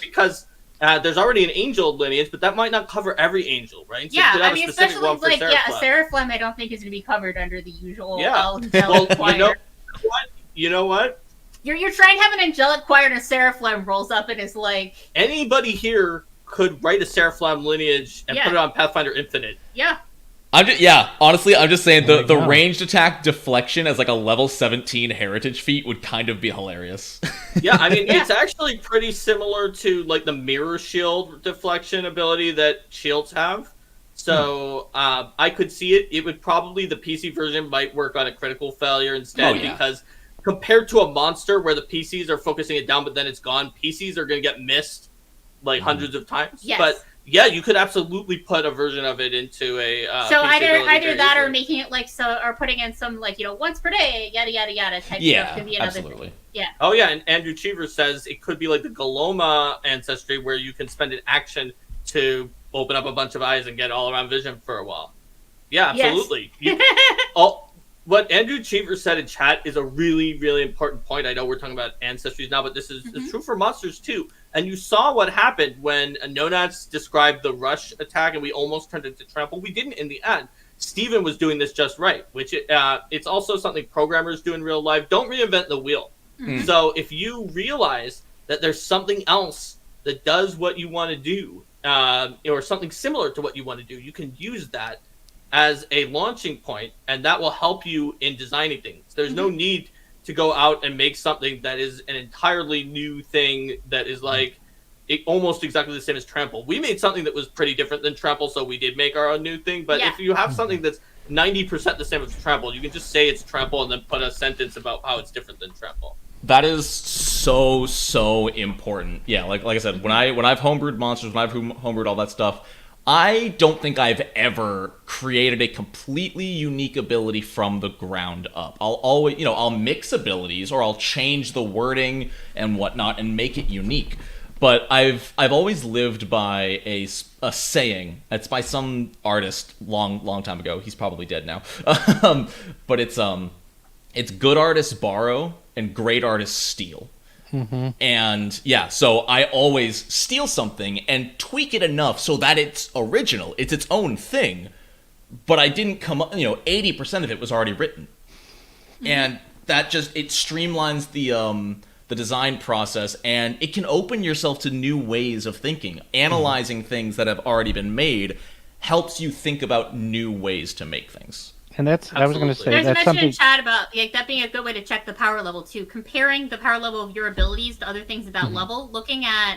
Because there's already an angel lineage, but that might not cover every angel, right? So yeah, I mean, especially like, a Seraphim I don't think is going to be covered under the usual angelic choir. You know what? You're trying to have an angelic choir and a Seraphim rolls up and is like... Anybody here could write a Seraphim lineage and put it on Pathfinder Infinite. Yeah. Honestly, I'm just saying the ranged attack deflection as like a level 17 heritage feat would kind of be hilarious. Yeah, I mean, it's actually pretty similar to like the mirror shield deflection ability that shields have. So I could see it. It would probably, the PC version might work on a critical failure instead, because compared to a monster where the PCs are focusing it down, but then it's gone, PCs are going to get missed like hundreds of times. Yes. But yeah, you could absolutely put a version of it into a so PC either that easily. or making it like so, or putting in some like once per day, yada yada yada type stuff could be another absolutely. thing. Yeah. Oh yeah, and Andrew Cheever says it could be like the Galoma ancestry where you can spend an action to open up a bunch of eyes and get all around vision for a while. Yeah, absolutely. Yes. What Andrew Cheever said in chat is a really, really important point. I know we're talking about ancestries now, but this is true for monsters too. And you saw what happened when Nonats described the rush attack and we almost turned it into Trample. We didn't in the end. Steven was doing this just right, which it's also something programmers do in real life. Don't reinvent the wheel. So if you realize that there's something else that does what you want to do, or something similar to what you want to do, you can use that as a launching point, and that will help you in designing things. There's no need to go out and make something that is an entirely new thing that is like almost exactly the same as Trample. We made something that was pretty different than Trample, so we did make our own new thing. But if you have something that's 90% the same as Trample, you can just say it's Trample and then put a sentence about how it's different than Trample. That is so important. Yeah, like I said, when I've homebrewed monsters, when I've homebrewed all that stuff, I don't think I've ever created a completely unique ability from the ground up. I'll always, I'll mix abilities or I'll change the wording and whatnot and make it unique. But I've always lived by a saying. It's by some artist long time ago. He's probably dead now. But it's good artists borrow and great artists steal. And so I always steal something and tweak it enough so that it's original. It's its own thing. But I didn't come up, 80% of it was already written. And that just, it streamlines the design process, and it can open yourself to new ways of thinking. Analyzing things that have already been made helps you think about new ways to make things. And that's, I was going to say, there's that's a mention something in chat about that being a good way to check the power level too. Comparing the power level of your abilities to other things at that level, looking at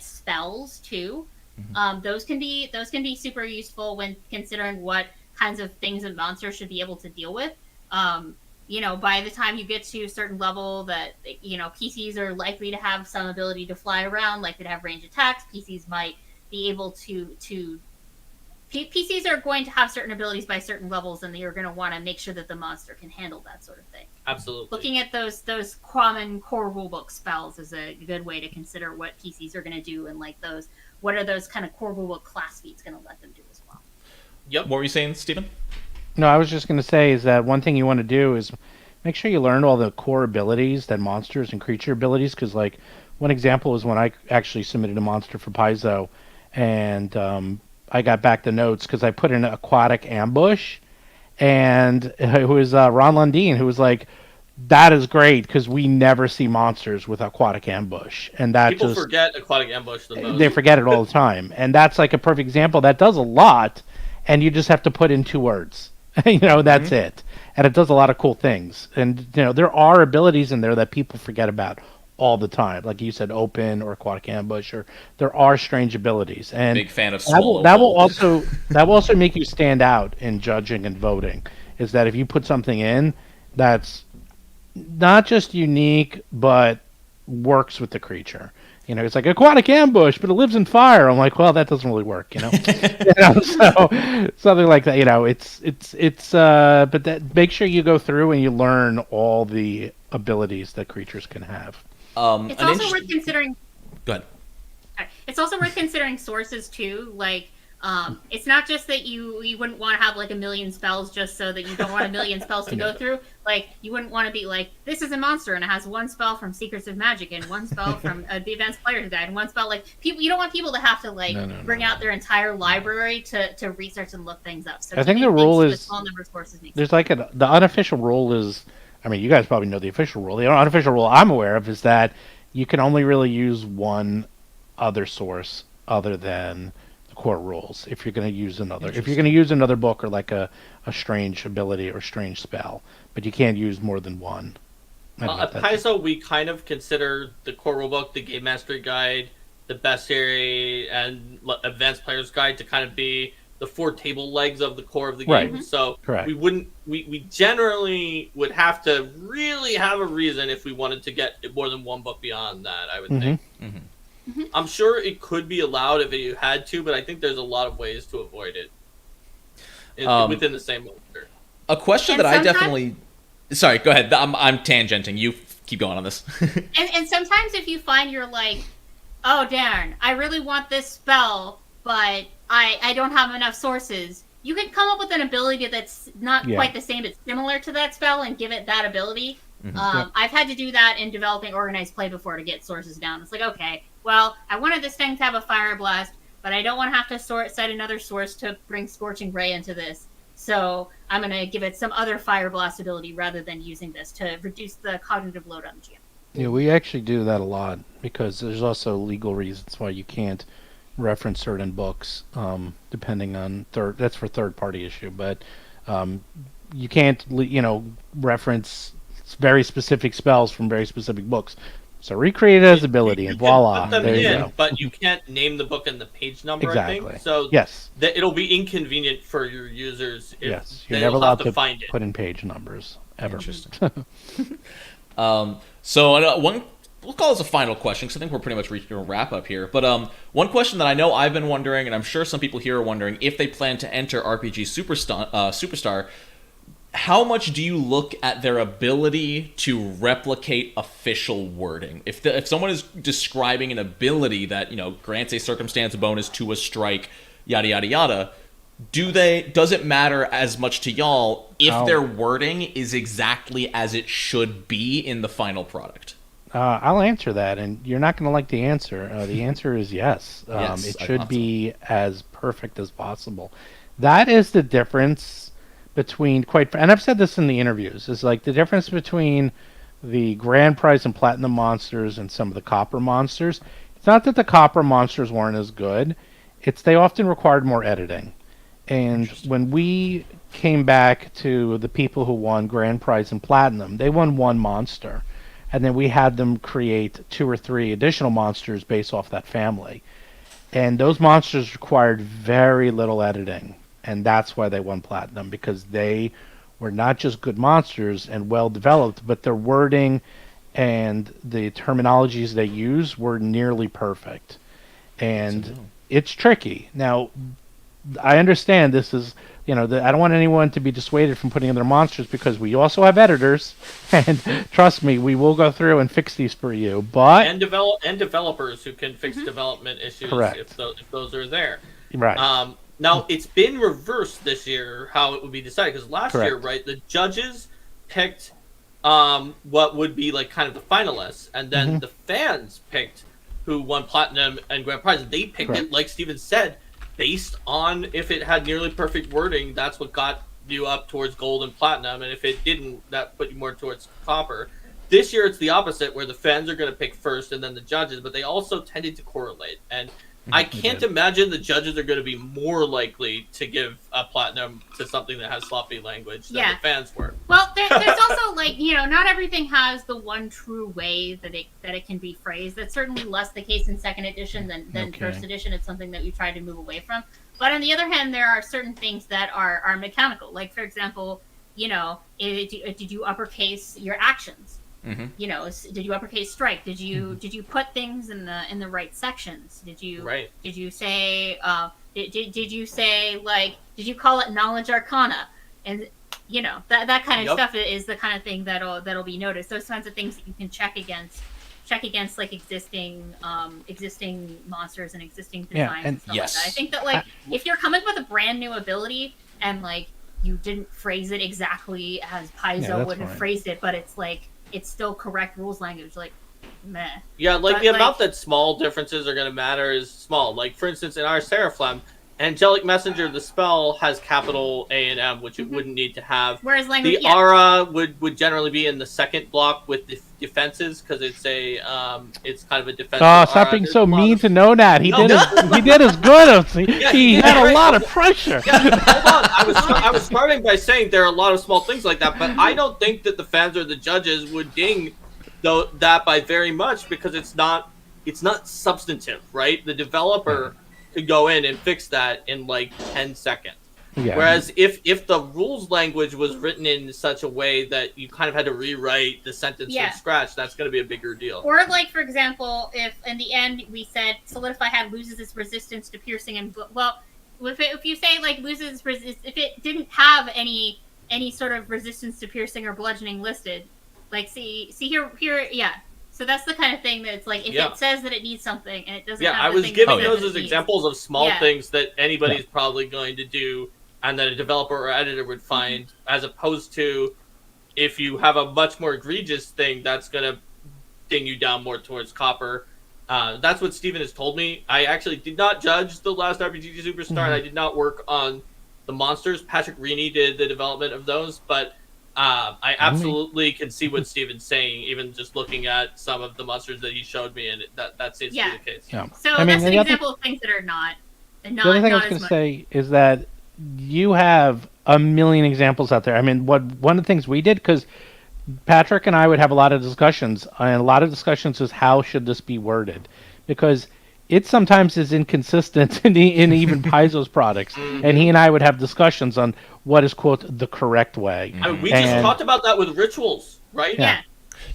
spells too. Those can be super useful when considering what kinds of things a monster should be able to deal with. By the time you get to a certain level that, PCs are likely to have some ability to fly around, likely to have range attacks. PCs might be able to PCs are going to have certain abilities by certain levels, and you're going to want to make sure that the monster can handle that sort of thing. Absolutely. Looking at those common core rulebook spells is a good way to consider what PCs are going to do, and like what are those kind of core rulebook class feats going to let them do as well. Yep. What were you saying, Stephen? No, I was just going to say is that one thing you want to do is make sure you learn all the core abilities, that monsters and creature abilities, because like one example is when I actually submitted a monster for Paizo, and I got back the notes because I put in an aquatic ambush, and it was Ron Lundeen who was like, that is great because we never see monsters with aquatic ambush, and that people forget aquatic ambush the most. They forget it all the time, and that's like a perfect example that does a lot, and you just have to put in 2 words. That's it, and it does a lot of cool things. And there are abilities in there that people forget about all the time, like you said, open or aquatic ambush, or there are strange abilities. And big fan of that will also make you stand out in judging and voting. Is that if you put something in that's not just unique but works with the creature. It's like aquatic ambush, but it lives in fire. I'm like, well, that doesn't really work, So something like that. But that make sure you go through and you learn all the abilities that creatures can have. It's also worth considering. Go ahead. It's also worth considering sources too. Like, it's not just that you wouldn't want to have like a million spells just so that you don't want a million spells to go through. Like, you wouldn't want to be like, this is a monster and it has 1 spell from Secrets of Magic and 1 spell from the Advanced Player's Guide and 1 spell people. You don't want people to have to bring out their entire library to research and look things up. So I think the rule is small number of sources. There's like the unofficial rule is. I mean, you guys probably know the official rule. The unofficial rule I'm aware of is that you can only really use one other source other than the core rules if you're going to use another. If you're going to use another book or like a strange ability or strange spell, but you can't use more than one. At Paizo, we kind of consider the core rulebook, the Game Mastery Guide, the Bestiary, and Advanced Player's Guide to kind of be the 4 table legs of the core of the game. Right. So Correct. we generally would have to really have a reason if we wanted to get more than one book beyond that, I would think. I'm sure it could be allowed if you had to, but I think there's a lot of ways to avoid it within the same monster. A question that I definitely... Sorry, go ahead. I'm tangenting. You keep going on this. and sometimes if you find you're like, oh darn, I really want this spell, but I don't have enough sources, you can come up with an ability that's not quite the same, but similar to that spell and give it that ability. I've had to do that in developing organized play before to get sources down. It's like, okay, well, I wanted this thing to have a fire blast, but I don't want to have to set another source to bring Scorching Ray into this. So I'm going to give it some other fire blast ability rather than using this to reduce the cognitive load on the GM. Yeah, we actually do that a lot because there's also legal reasons why you can't reference certain books, depending on that's for third-party issue, but you can't, reference very specific spells from very specific books. So recreate it as ability, and voila, there you go. But you can't name the book and the page number, I think. So yes, it'll be inconvenient for your users if you're never allowed to find it. Put in page numbers, ever. Interesting. So we'll call this a final question, because I think we're pretty much reaching a wrap-up here. But one question that I know I've been wondering, and I'm sure some people here are wondering, if they plan to enter RPG Superstar, how much do you look at their ability to replicate official wording? If someone is describing an ability that, grants a circumstance bonus to a strike, yada, yada, yada, does it matter as much to y'all if their wording is exactly as it should be in the final product? I'll answer that, and you're not going to like the answer. The answer is yes. Yes, it should be as perfect as possible. That is the difference between, and I've said this in the interviews, is like the difference between the grand prize and platinum monsters and some of the copper monsters. It's not that the copper monsters weren't as good. It's they often required more editing. And when we came back to the people who won grand prize and platinum, they won one monster. And then we had them create 2 or 3 additional monsters based off that family. And those monsters required very little editing. And that's why they won platinum, because they were not just good monsters and well developed, but their wording and the terminologies they use were nearly perfect. And it's tricky. Now, I understand this is, I don't want anyone to be dissuaded from putting in their monsters, because we also have editors, and trust me, we will go through and fix these for you. But and developers who can fix development issues if those are there. Right. Now, it's been reversed this year, how it would be decided, because last year, right, the judges picked what would be like kind of the finalists, and then the fans picked who won platinum and grand prize. They picked it, like Steven said, based on if it had nearly perfect wording. That's what got you up towards gold and platinum, and if it didn't, that put you more towards copper. This year, it's the opposite, where the fans are going to pick first and then the judges, but they also tended to correlate. And I can't imagine the judges are going to be more likely to give a platinum to something that has sloppy language than the fans were. Well, there's also not everything has the one true way that it can be phrased. That's certainly less the case in second edition than first edition. It's something that we try to move away from. But on the other hand, there are certain things that are mechanical. Like, for example, did you uppercase your actions? Did you uppercase strike? Did you put things in the right sections? Did you say did you say, like, did you call it knowledge arcana? And that kind of stuff is the kind of thing that'll be noticed. Those kinds of things that you can check against like existing monsters and existing designs and stuff like that. I think that, like, if you're coming with a brand new ability and, like, you didn't phrase it exactly as Paizo would have phrased it, but it's like it's still correct rules language, like, meh. Yeah, like, the amount that small differences are going to matter is small. Like, for instance, in our Seraphim, Angelic Messenger, the spell has capital A and M, which it wouldn't need to have. Whereas language, the aura would generally be in the second block with the defenses, because it's kind of a defensive aura. Stop being so mean to know that. He did as good. He had a lot of pressure. Yeah, hold on. I was starting by saying there are a lot of small things like that, but I don't think that the fans or the judges would ding that by very much, because it's not substantive, right? The developer could go in and fix that in like 10 seconds. Yeah. Whereas if the rules language was written in such a way that you kind of had to rewrite the sentence from scratch, that's going to be a bigger deal. Or like, for example, if in the end we said Solidify Hand loses its resistance to piercing and if you say like loses if it didn't have any sort of resistance to piercing or bludgeoning listed, like see here so that's the kind of thing that it's like if it says that it needs something and it doesn't have I the was thing giving that those it as needs. examples of small things that anybody's probably going to do and that a developer or editor would find, as opposed to if you have a much more egregious thing that's going to ding you down more towards copper. That's what Steven has told me. I actually did not judge the last RPG Superstar, and I did not work on the monsters. Patrick Reaney did the development of those, but I absolutely can see what Steven's saying, even just looking at some of the monsters that he showed me, and that seems to be the case. Yeah. So that's an example of things that are not the other thing I was going to say is that you have a million examples out there. I mean, one of the things we did, because Patrick and I would have a lot of discussions, and a lot of discussions is how should this be worded, because it sometimes is inconsistent in even Paizo's products, and he and I would have discussions on what is, quote, the correct way. I mean, we just talked about that with rituals, right?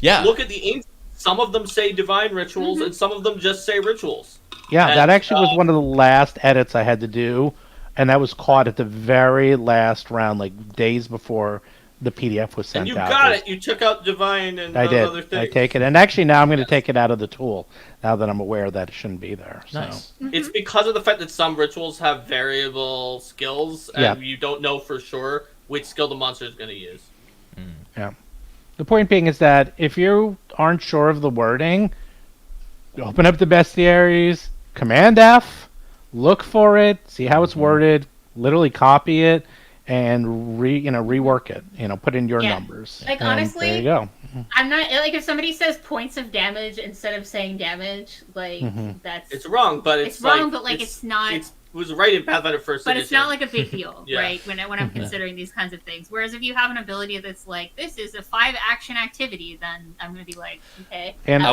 Yeah. Look at the ancients. Some of them say divine rituals, and some of them just say rituals. Yeah, and that actually was one of the last edits I had to do, and that was caught at the very last round, like days before the PDF was sent out. And you got it. You took out divine and other things. I take it. And actually now I'm going to take it out of the tool, now that I'm aware that it shouldn't be there. Nice. So. It's because of the fact that some rituals have variable skills, and you don't know for sure which skill the monster is going to use. Yeah. The point being is that if you aren't sure of the wording, open up the bestiaries, Command F, look for it, see how it's worded, literally copy it, and rework it. Put in your numbers. Like, and honestly, there you go. I'm not like, if somebody says points of damage instead of saying damage, like that's it's wrong, but it's wrong, but like it's not. It was right in Pathfinder First But Edition. it's not like a big deal, right? When I'm considering these kinds of things. Whereas if you have an ability that's like, this is a 5-action activity, then I'm going to be like, okay. And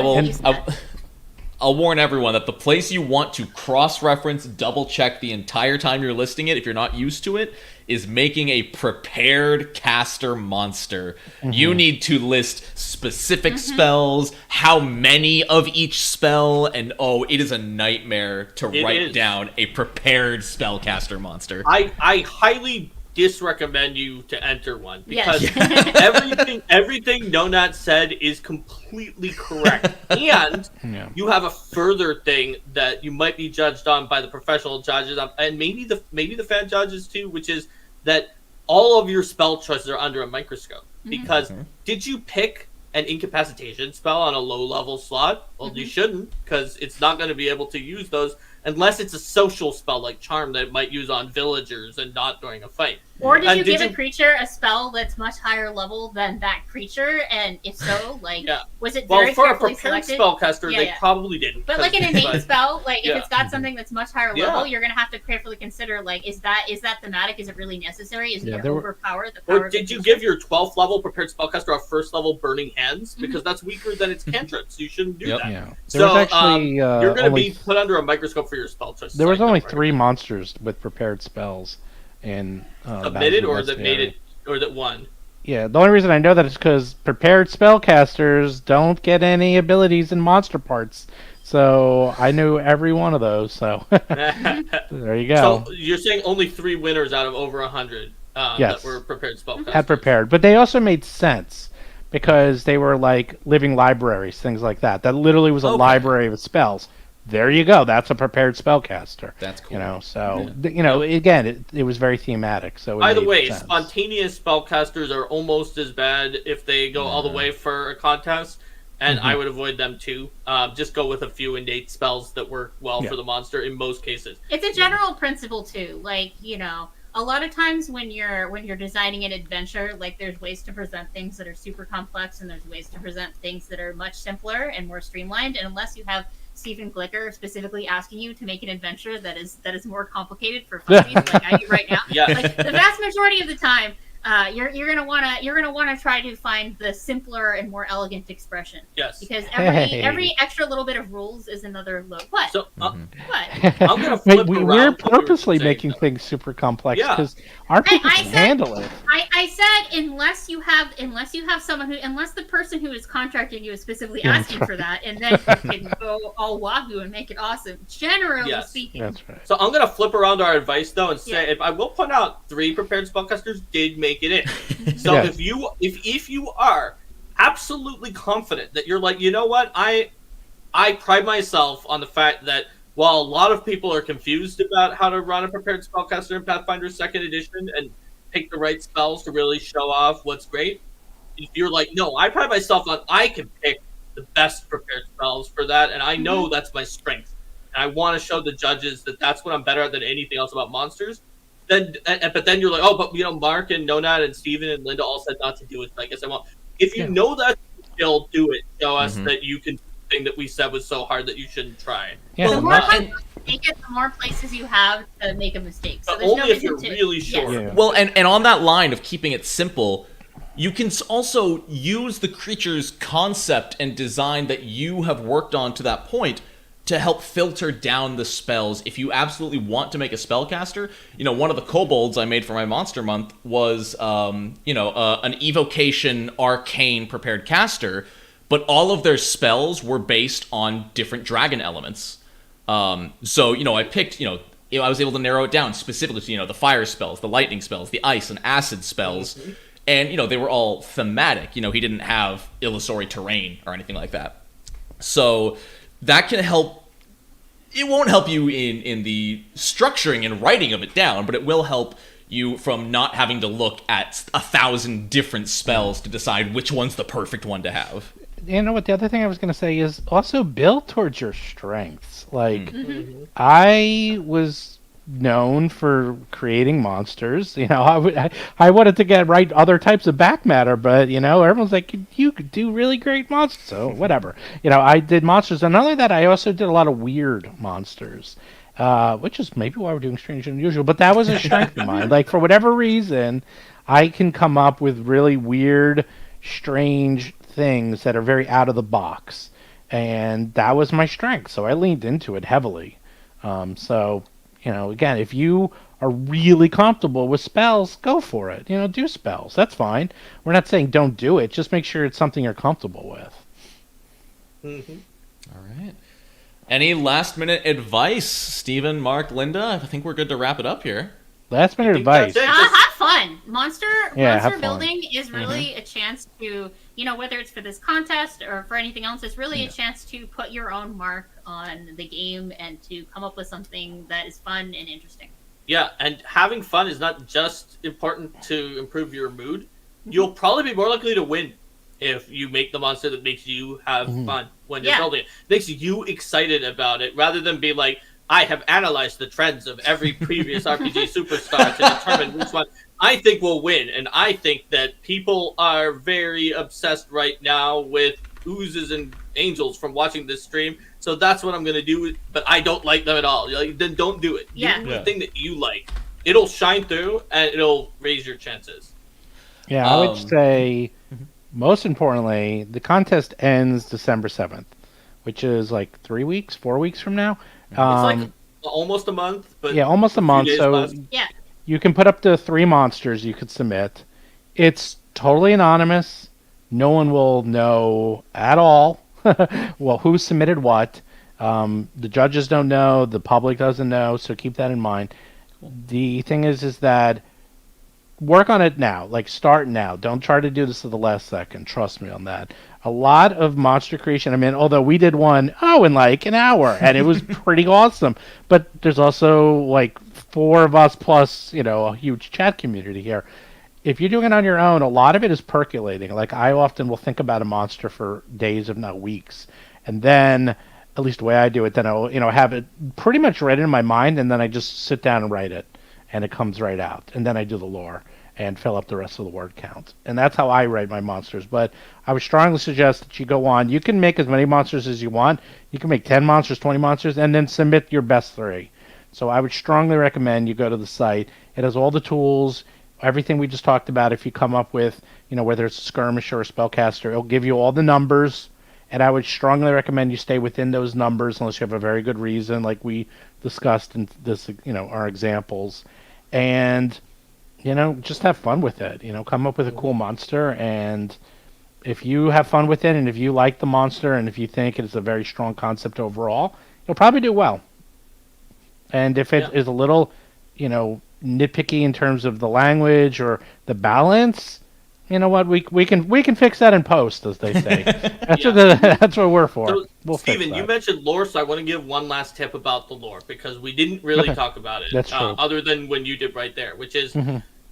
I'll warn everyone that the place you want to cross-reference, double-check the entire time you're listing it, if you're not used to it, is making a prepared caster monster. You need to list specific spells, how many of each spell, and it is a nightmare to write down a prepared spellcaster monster. I highly disrecommend you to enter one, because everything Nonat said is completely correct. And you have a further thing that you might be judged on by the professional judges, and maybe the fan judges too, which is that all of your spell choices are under a microscope. Because did you pick an incapacitation spell on a low level slot? Well, you shouldn't, because it's not going to be able to use those unless it's a social spell like Charm that it might use on villagers and not during a fight. Or did you give a creature a spell that's much higher level than that creature? And if so, was it very carefully selected? For a prepared spellcaster, they probably didn't. But like an innate spell, like if it's got something that's much higher level, you're going to have to carefully consider, like, is that thematic? Is it really necessary? Is it going to overpower the power? Or did you give your 12th level prepared spellcaster a first level Burning Hands? Because that's weaker than its cantrips. You shouldn't do that. Yeah. So you're going to be put under a microscope for your spell choice. There was only 3 monsters with prepared spells in submitted, or that made it, or that won. Yeah, the only reason I know that is because prepared spellcasters don't get any abilities in monster parts, so I knew every one of those. So there you go. So you're saying only 3 winners out of over 100 that were prepared spellcasters. Had prepared, but they also made sense because they were like living libraries, things like that. That literally was a library of spells. There you go. That's a prepared spellcaster. That's cool. So again, it was very thematic. So by the way, spontaneous spellcasters are almost as bad if they go all the way for a contest, and I would avoid them too. Just go with a few innate spells that work well for the monster in most cases. It's a general principle too. Like, a lot of times when you're designing an adventure, like there's ways to present things that are super complex, and there's ways to present things that are much simpler and more streamlined. And unless you have Stephen Glicker specifically asking you to make an adventure that is more complicated for funsies, like I do right now. Like the vast majority of the time, you're gonna wanna try to find the simpler and more elegant expression. Yes. Because every extra little bit of rules is another load. What? So what? I'm gonna flip we're around purposely making things super complex because our people can handle it. I said unless you have someone unless the person who is contracting you is specifically asking for that, and then you can go all wahoo and make it awesome. Generally speaking. That's right. So I'm gonna flip around our advice though and say, if I will point out, 3 prepared spellcasters did make it in. So if you are absolutely confident that you're like, you know what, I pride myself on the fact that while a lot of people are confused about how to run a prepared spellcaster in Pathfinder 2nd Edition and pick the right spells to really show off what's great, if you're like, no, I pride myself on I can pick the best prepared spells for that, and I know that's my strength, and I want to show the judges that that's what I'm better at than anything else about monsters. But then you're like, oh, but Mark and Nonat and Steven and Linda all said not to do it. So I guess I won't. If you know that, still do it. Show us that you can do the thing that we said was so hard that you shouldn't try. Yeah. The more you make it, the more places you have to make a mistake. So but there's only no if you're really sure. Yeah. Well, and on that line of keeping it simple, you can also use the creature's concept and design that you have worked on to that point to help filter down the spells. If you absolutely want to make a spellcaster, one of the kobolds I made for my Monster Month was, an evocation arcane prepared caster, but all of their spells were based on different dragon elements. So I picked, I was able to narrow it down specifically to, the fire spells, the lightning spells, the ice and acid spells, and, they were all thematic. He didn't have illusory terrain or anything like that. So that can help. It won't help you in the structuring and writing of it down, but it will help you from not having to look at 1,000 different spells to decide which one's the perfect one to have. You know what? The other thing I was going to say is also build towards your strengths. Like, I was known for creating monsters. I wanted to get right other types of back matter, but everyone's like, you could do really great monsters. So whatever. I did monsters, and not only that, I also did a lot of weird monsters, which is maybe why we're doing Strange and Unusual. But that was a strength of mine. Like, for whatever reason, I can come up with really weird, strange things that are very out of the box, and that was my strength. So I leaned into it heavily. Again, if you are really comfortable with spells, go for it. Do spells. That's fine. We're not saying don't do it. Just make sure it's something you're comfortable with. All right. Any last-minute advice, Steven, Mark, Linda? I think we're good to wrap it up here. Last-minute advice. Have fun. Monster have building is really a chance to, whether it's for this contest or for anything else, it's really a chance to put your own mark on the game and to come up with something that is fun and interesting. Yeah, and having fun is not just important to improve your mood. You'll probably be more likely to win if you make the monster that makes you have fun when you're building it. Makes you excited about it, rather than be like, I have analyzed the trends of every previous RPG superstar to determine which one I think will win. And I think that people are very obsessed right now with oozes and angels from watching this stream. So that's what I'm going to do. But I don't like them at all. Then don't do it. Do the thing that you like. It'll shine through and it'll raise your chances. Yeah, I would say, most importantly, the contest ends December 7th, which is like 3 weeks, 4 weeks from now. It's like almost a month, but almost a month. So you can put up to 3 monsters you could submit. It's totally anonymous. No one will know at all. Well, who submitted what. The judges don't know. The public doesn't know. So keep that in mind. The thing is that work on it now. Like, start now. Don't try to do this at the last second. Trust me on that. A lot of monster creation. Although we did one, in like an hour, and it was pretty awesome. But there's also like 4 of us plus, a huge chat community here. If you're doing it on your own, a lot of it is percolating. Like, I often will think about a monster for days, if not weeks, and then, at least the way I do it, then I'll, have it pretty much right in my mind, and then I just sit down and write it, and it comes right out, and then I do the lore and fill up the rest of the word count. And that's how I write my monsters. But I would strongly suggest that you go on. You can make as many monsters as you want. You can make 10 monsters, 20 monsters, and then submit your best 3. So I would strongly recommend you go to the site. It has all the tools. everything we just talked about, if you come up with, whether it's a skirmisher or a spellcaster, it'll give you all the numbers, and I would strongly recommend you stay within those numbers unless you have a very good reason, like we discussed in this, our examples, and just have fun with it. Come up with a cool monster, and if you have fun with it, and if you like the monster, and if you think it's a very strong concept overall, you'll probably do well. And if it is a little, nitpicky in terms of the language or the balance, you know what? We can fix that in post, as they say. That's what we're for. So, we'll Steven, you mentioned lore, so I want to give one last tip about the lore because we didn't really talk about it. That's true. Other than when you did right there, which is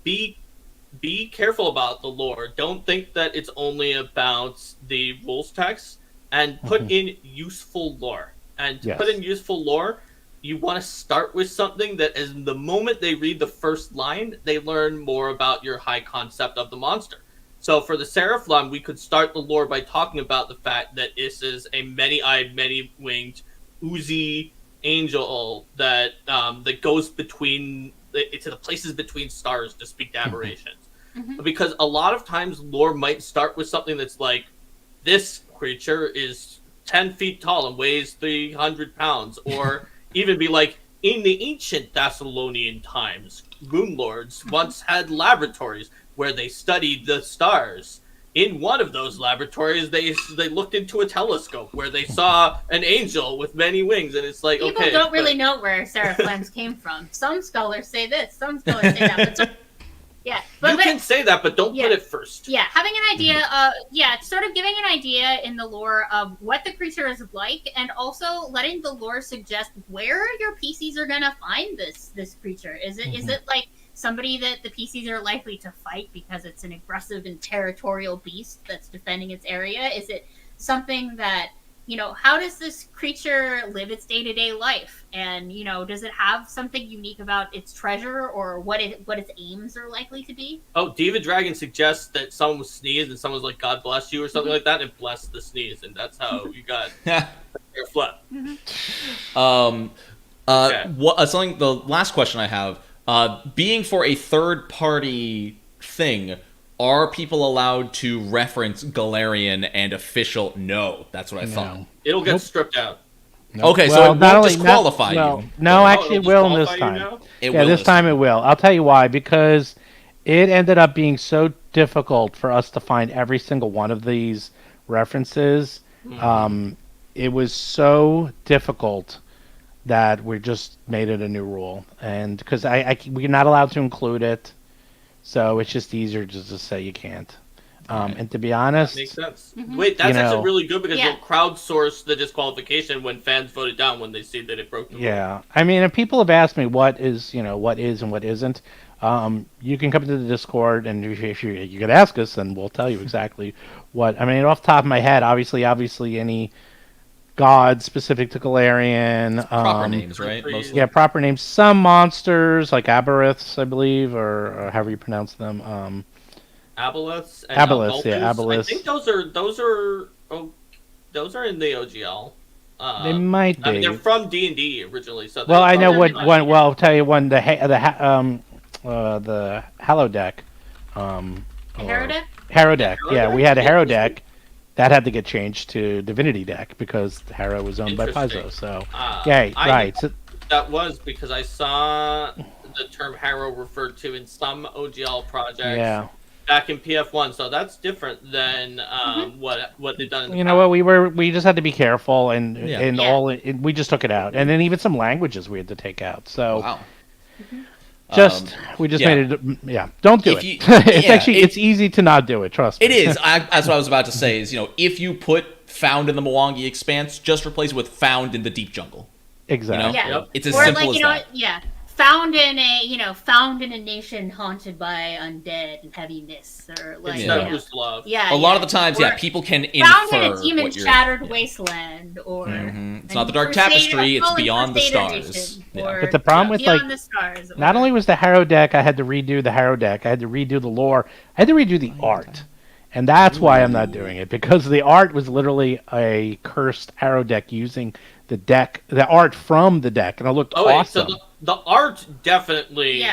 be careful about the lore. Don't think that it's only about the rules text, and put in useful lore. And to put in useful lore, you want to start with something that is the moment they read the first line, they learn more about your high concept of the monster. So for the Seraphon, we could start the lore by talking about the fact that this is a many-eyed, many-winged, oozy angel that that goes between to the places between stars to speak to aberrations. Because a lot of times lore might start with something that's like, this creature is 10 feet tall and weighs 300 pounds, or even be like, in the ancient Thessalonian times, moon lords once had laboratories where they studied the stars. In one of those laboratories, they looked into a telescope where they saw an angel with many wings, and it's like, people don't really know where Seraphons came from. Some scholars say this, some scholars say that. But you can say that, but don't put it first. Yeah, having an idea, sort of giving an idea in the lore of what the creature is like, and also letting the lore suggest where your PCs are gonna find this creature. Is it like somebody that the PCs are likely to fight because it's an aggressive and territorial beast that's defending its area? Is it something that, how does this creature live its day-to-day life? And, does it have something unique about its treasure or what its aims are likely to be? Oh, Diva Dragon suggests that someone was sneezed and someone was like, God bless you or something like that, and blessed the sneeze, and that's how you got your flip. Something, the last question I have, being for a third-party thing, are people allowed to reference Galarian and official? No, that's what I thought. It'll get stripped out. Nope. Okay, so it won't disqualify you. No, actually, it will this time. This time it will. I'll tell you why. Because it ended up being so difficult for us to find every single one of these references. It was so difficult that we just made it a new rule, and because we're not allowed to include it. So it's just easier just to say you can't. And to be honest... That makes sense. Wait, that's actually really good because you'll crowdsource the disqualification when fans vote it down when they see that it broke the rule. Yeah. I mean, if people have asked me what is and what isn't, you can come into the Discord, and if you could ask us, and we'll tell you exactly what... I mean, off the top of my head, obviously any god specific to Galarian. Proper names, right? Mostly. Yeah, proper names. Some monsters, like Aberrations, I believe, or however you pronounce them. Aboleths. Aboleths, yeah, Aboleths. I think those are in the OGL. They might be. I mean, they're from D&D originally, so. Well, I know what one. Well, I'll tell you one. The Hallow deck. Harrow deck. Harrow deck. Yeah, we had a Harrow deck. That had to get changed to Divinity deck because Harrow was owned by Paizo. So, right. That was because I saw the term Harrow referred to in some OGL projects back in PF1. So that's different than what they've done. In the we just had to be careful and we just took it out, and then even some languages we had to take out. So. Wow. We just made it. Don't do it. It's easy to not do it. Trust me. It is. That's what I was about to say. Is if you put found in the Mwangi Expanse, just replace it with found in the Deep Jungle. Exactly. It's as simple as that. Found in a nation haunted by undead and heaviness, or like love. A lot of the times, people can infer found in a demon-shattered wasteland, or it's not the Dark Tapestry; it's Beyond the Stars. But the problem with the Stars, not only was the Harrow deck, I had to redo the Harrow deck. I had to redo the lore. I had to redo the art, and that's why I'm not doing it, because the art was literally a cursed Harrow deck using the art from the deck, and it looked awesome. So the art definitely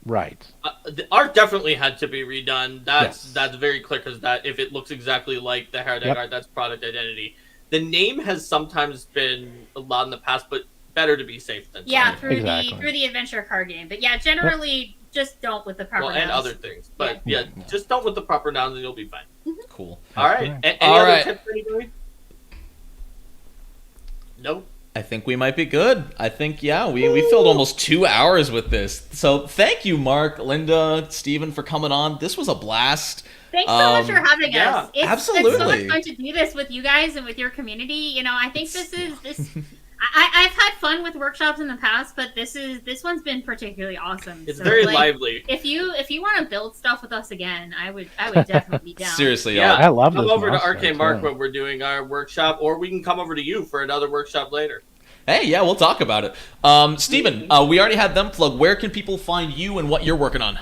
Right. The art definitely had to be redone. That's very clear, because that if it looks exactly like the Herodic art, that's product identity. The name has sometimes been a lot in the past, but better to be safe than sorry. through the adventure card game. But yeah, generally just don't with the proper nouns. And other things. But just don't with the proper nouns and you'll be fine. Cool. All right. Any other tips for anybody? Nope. I think we might be good. I think, we filled almost 2 hours with this. So thank you, Mark, Linda, Steven, for coming on. This was a blast. Thanks so much for having us. Absolutely. It's so much fun to do this with you guys and with your community. You know, I think I've had fun with workshops in the past, but this one's been particularly awesome. It's very lively. If you want to build stuff with us again, I would definitely be down. Seriously, I love this. Come over to Arcane Mark when we're doing our workshop, or we can come over to you for another workshop later. Hey, we'll talk about it. Steven, we already had them plug. Where can people find you and what you're working on?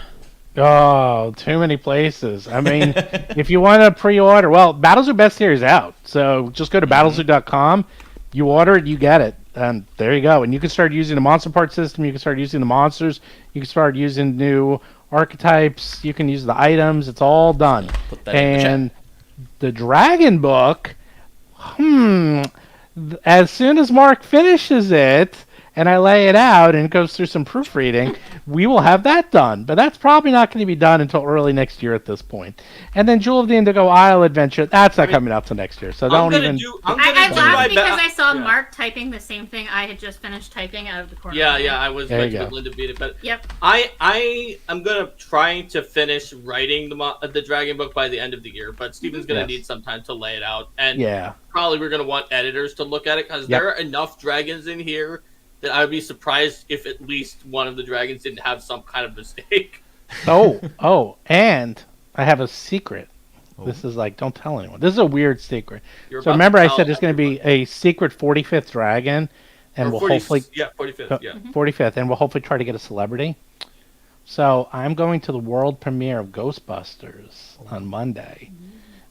Oh, too many places. I mean, if you want to pre-order, Battlezoo Best Series out. So just go to battlezoo.com. You order it, you get it. And there you go. And you can start using the monster part system. You can start using the monsters. You can start using new archetypes. You can use the items. It's all done. Put that in the Dragon book, as soon as Mark finishes it and I lay it out and goes through some proofreading, we will have that done. But that's probably not going to be done until early next year at this point. And then Jewel of the Indigo Isle Adventure, that's not coming out till next year. So I laughed because I saw Mark typing the same thing I had just finished typing out of the corner. I was waiting for Linda to beat it. But I am going to try to finish writing the Dragon book by the end of the year. But Steven's going to need some time to lay it out. And probably we're going to want editors to look at it, because there are enough dragons in here that I would be surprised if at least one of the dragons didn't have some kind of mistake. And I have a secret. This is don't tell anyone. This is a weird secret. So remember I said there's going to be a secret 45th dragon, and we'll hopefully 45th, 45th, and we'll hopefully try to get a celebrity. So I'm going to the world premiere of Ghostbusters on Monday.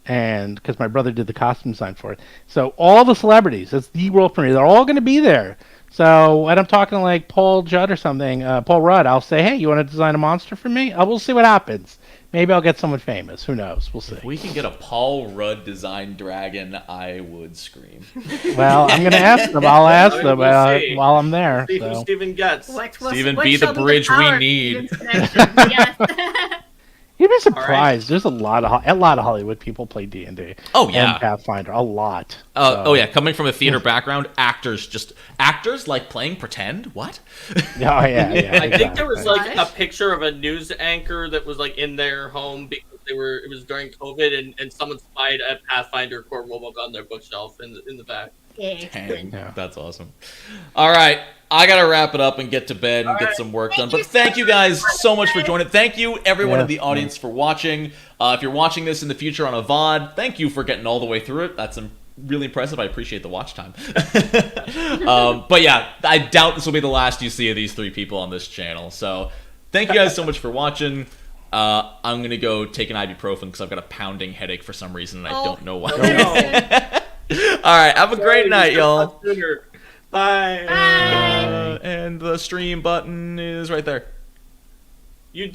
And because my brother did the costume design for it. So all the celebrities, it's the world premiere, they're all going to be there. So when I'm talking like Paul Judd or something, Paul Rudd, I'll say, hey, you want to design a monster for me? We'll see what happens. Maybe I'll get someone famous. Who knows? We'll see. If we can get a Paul Rudd designed dragon, I would scream. Well, I'm going to ask them. I'll ask them while I'm there. See who Steven gets. Steven, be the bridge we need. You'd be surprised. There's a lot of Hollywood people play D&D. Oh yeah, and Pathfinder, a lot. Coming from a theater background, actors like playing pretend. What? I think there was a picture of a news anchor that was in their home because it was during COVID, and someone spied a Pathfinder core rulebook on their bookshelf in the back. Dang, that's awesome. All right, I gotta wrap it up and get to bed and get some work done. But thank you guys so much for joining. Thank you everyone in the audience for watching. If you're watching this in the future on a VOD, thank you for getting all the way through it. That's really impressive. I appreciate the watch time. But I doubt this will be the last you see of these three people on this channel. So thank you guys so much for watching. I'm gonna go take an ibuprofen because I've got a pounding headache for some reason and I don't know why. All right, have a great night, y'all. Bye. And the stream button is right there. You did.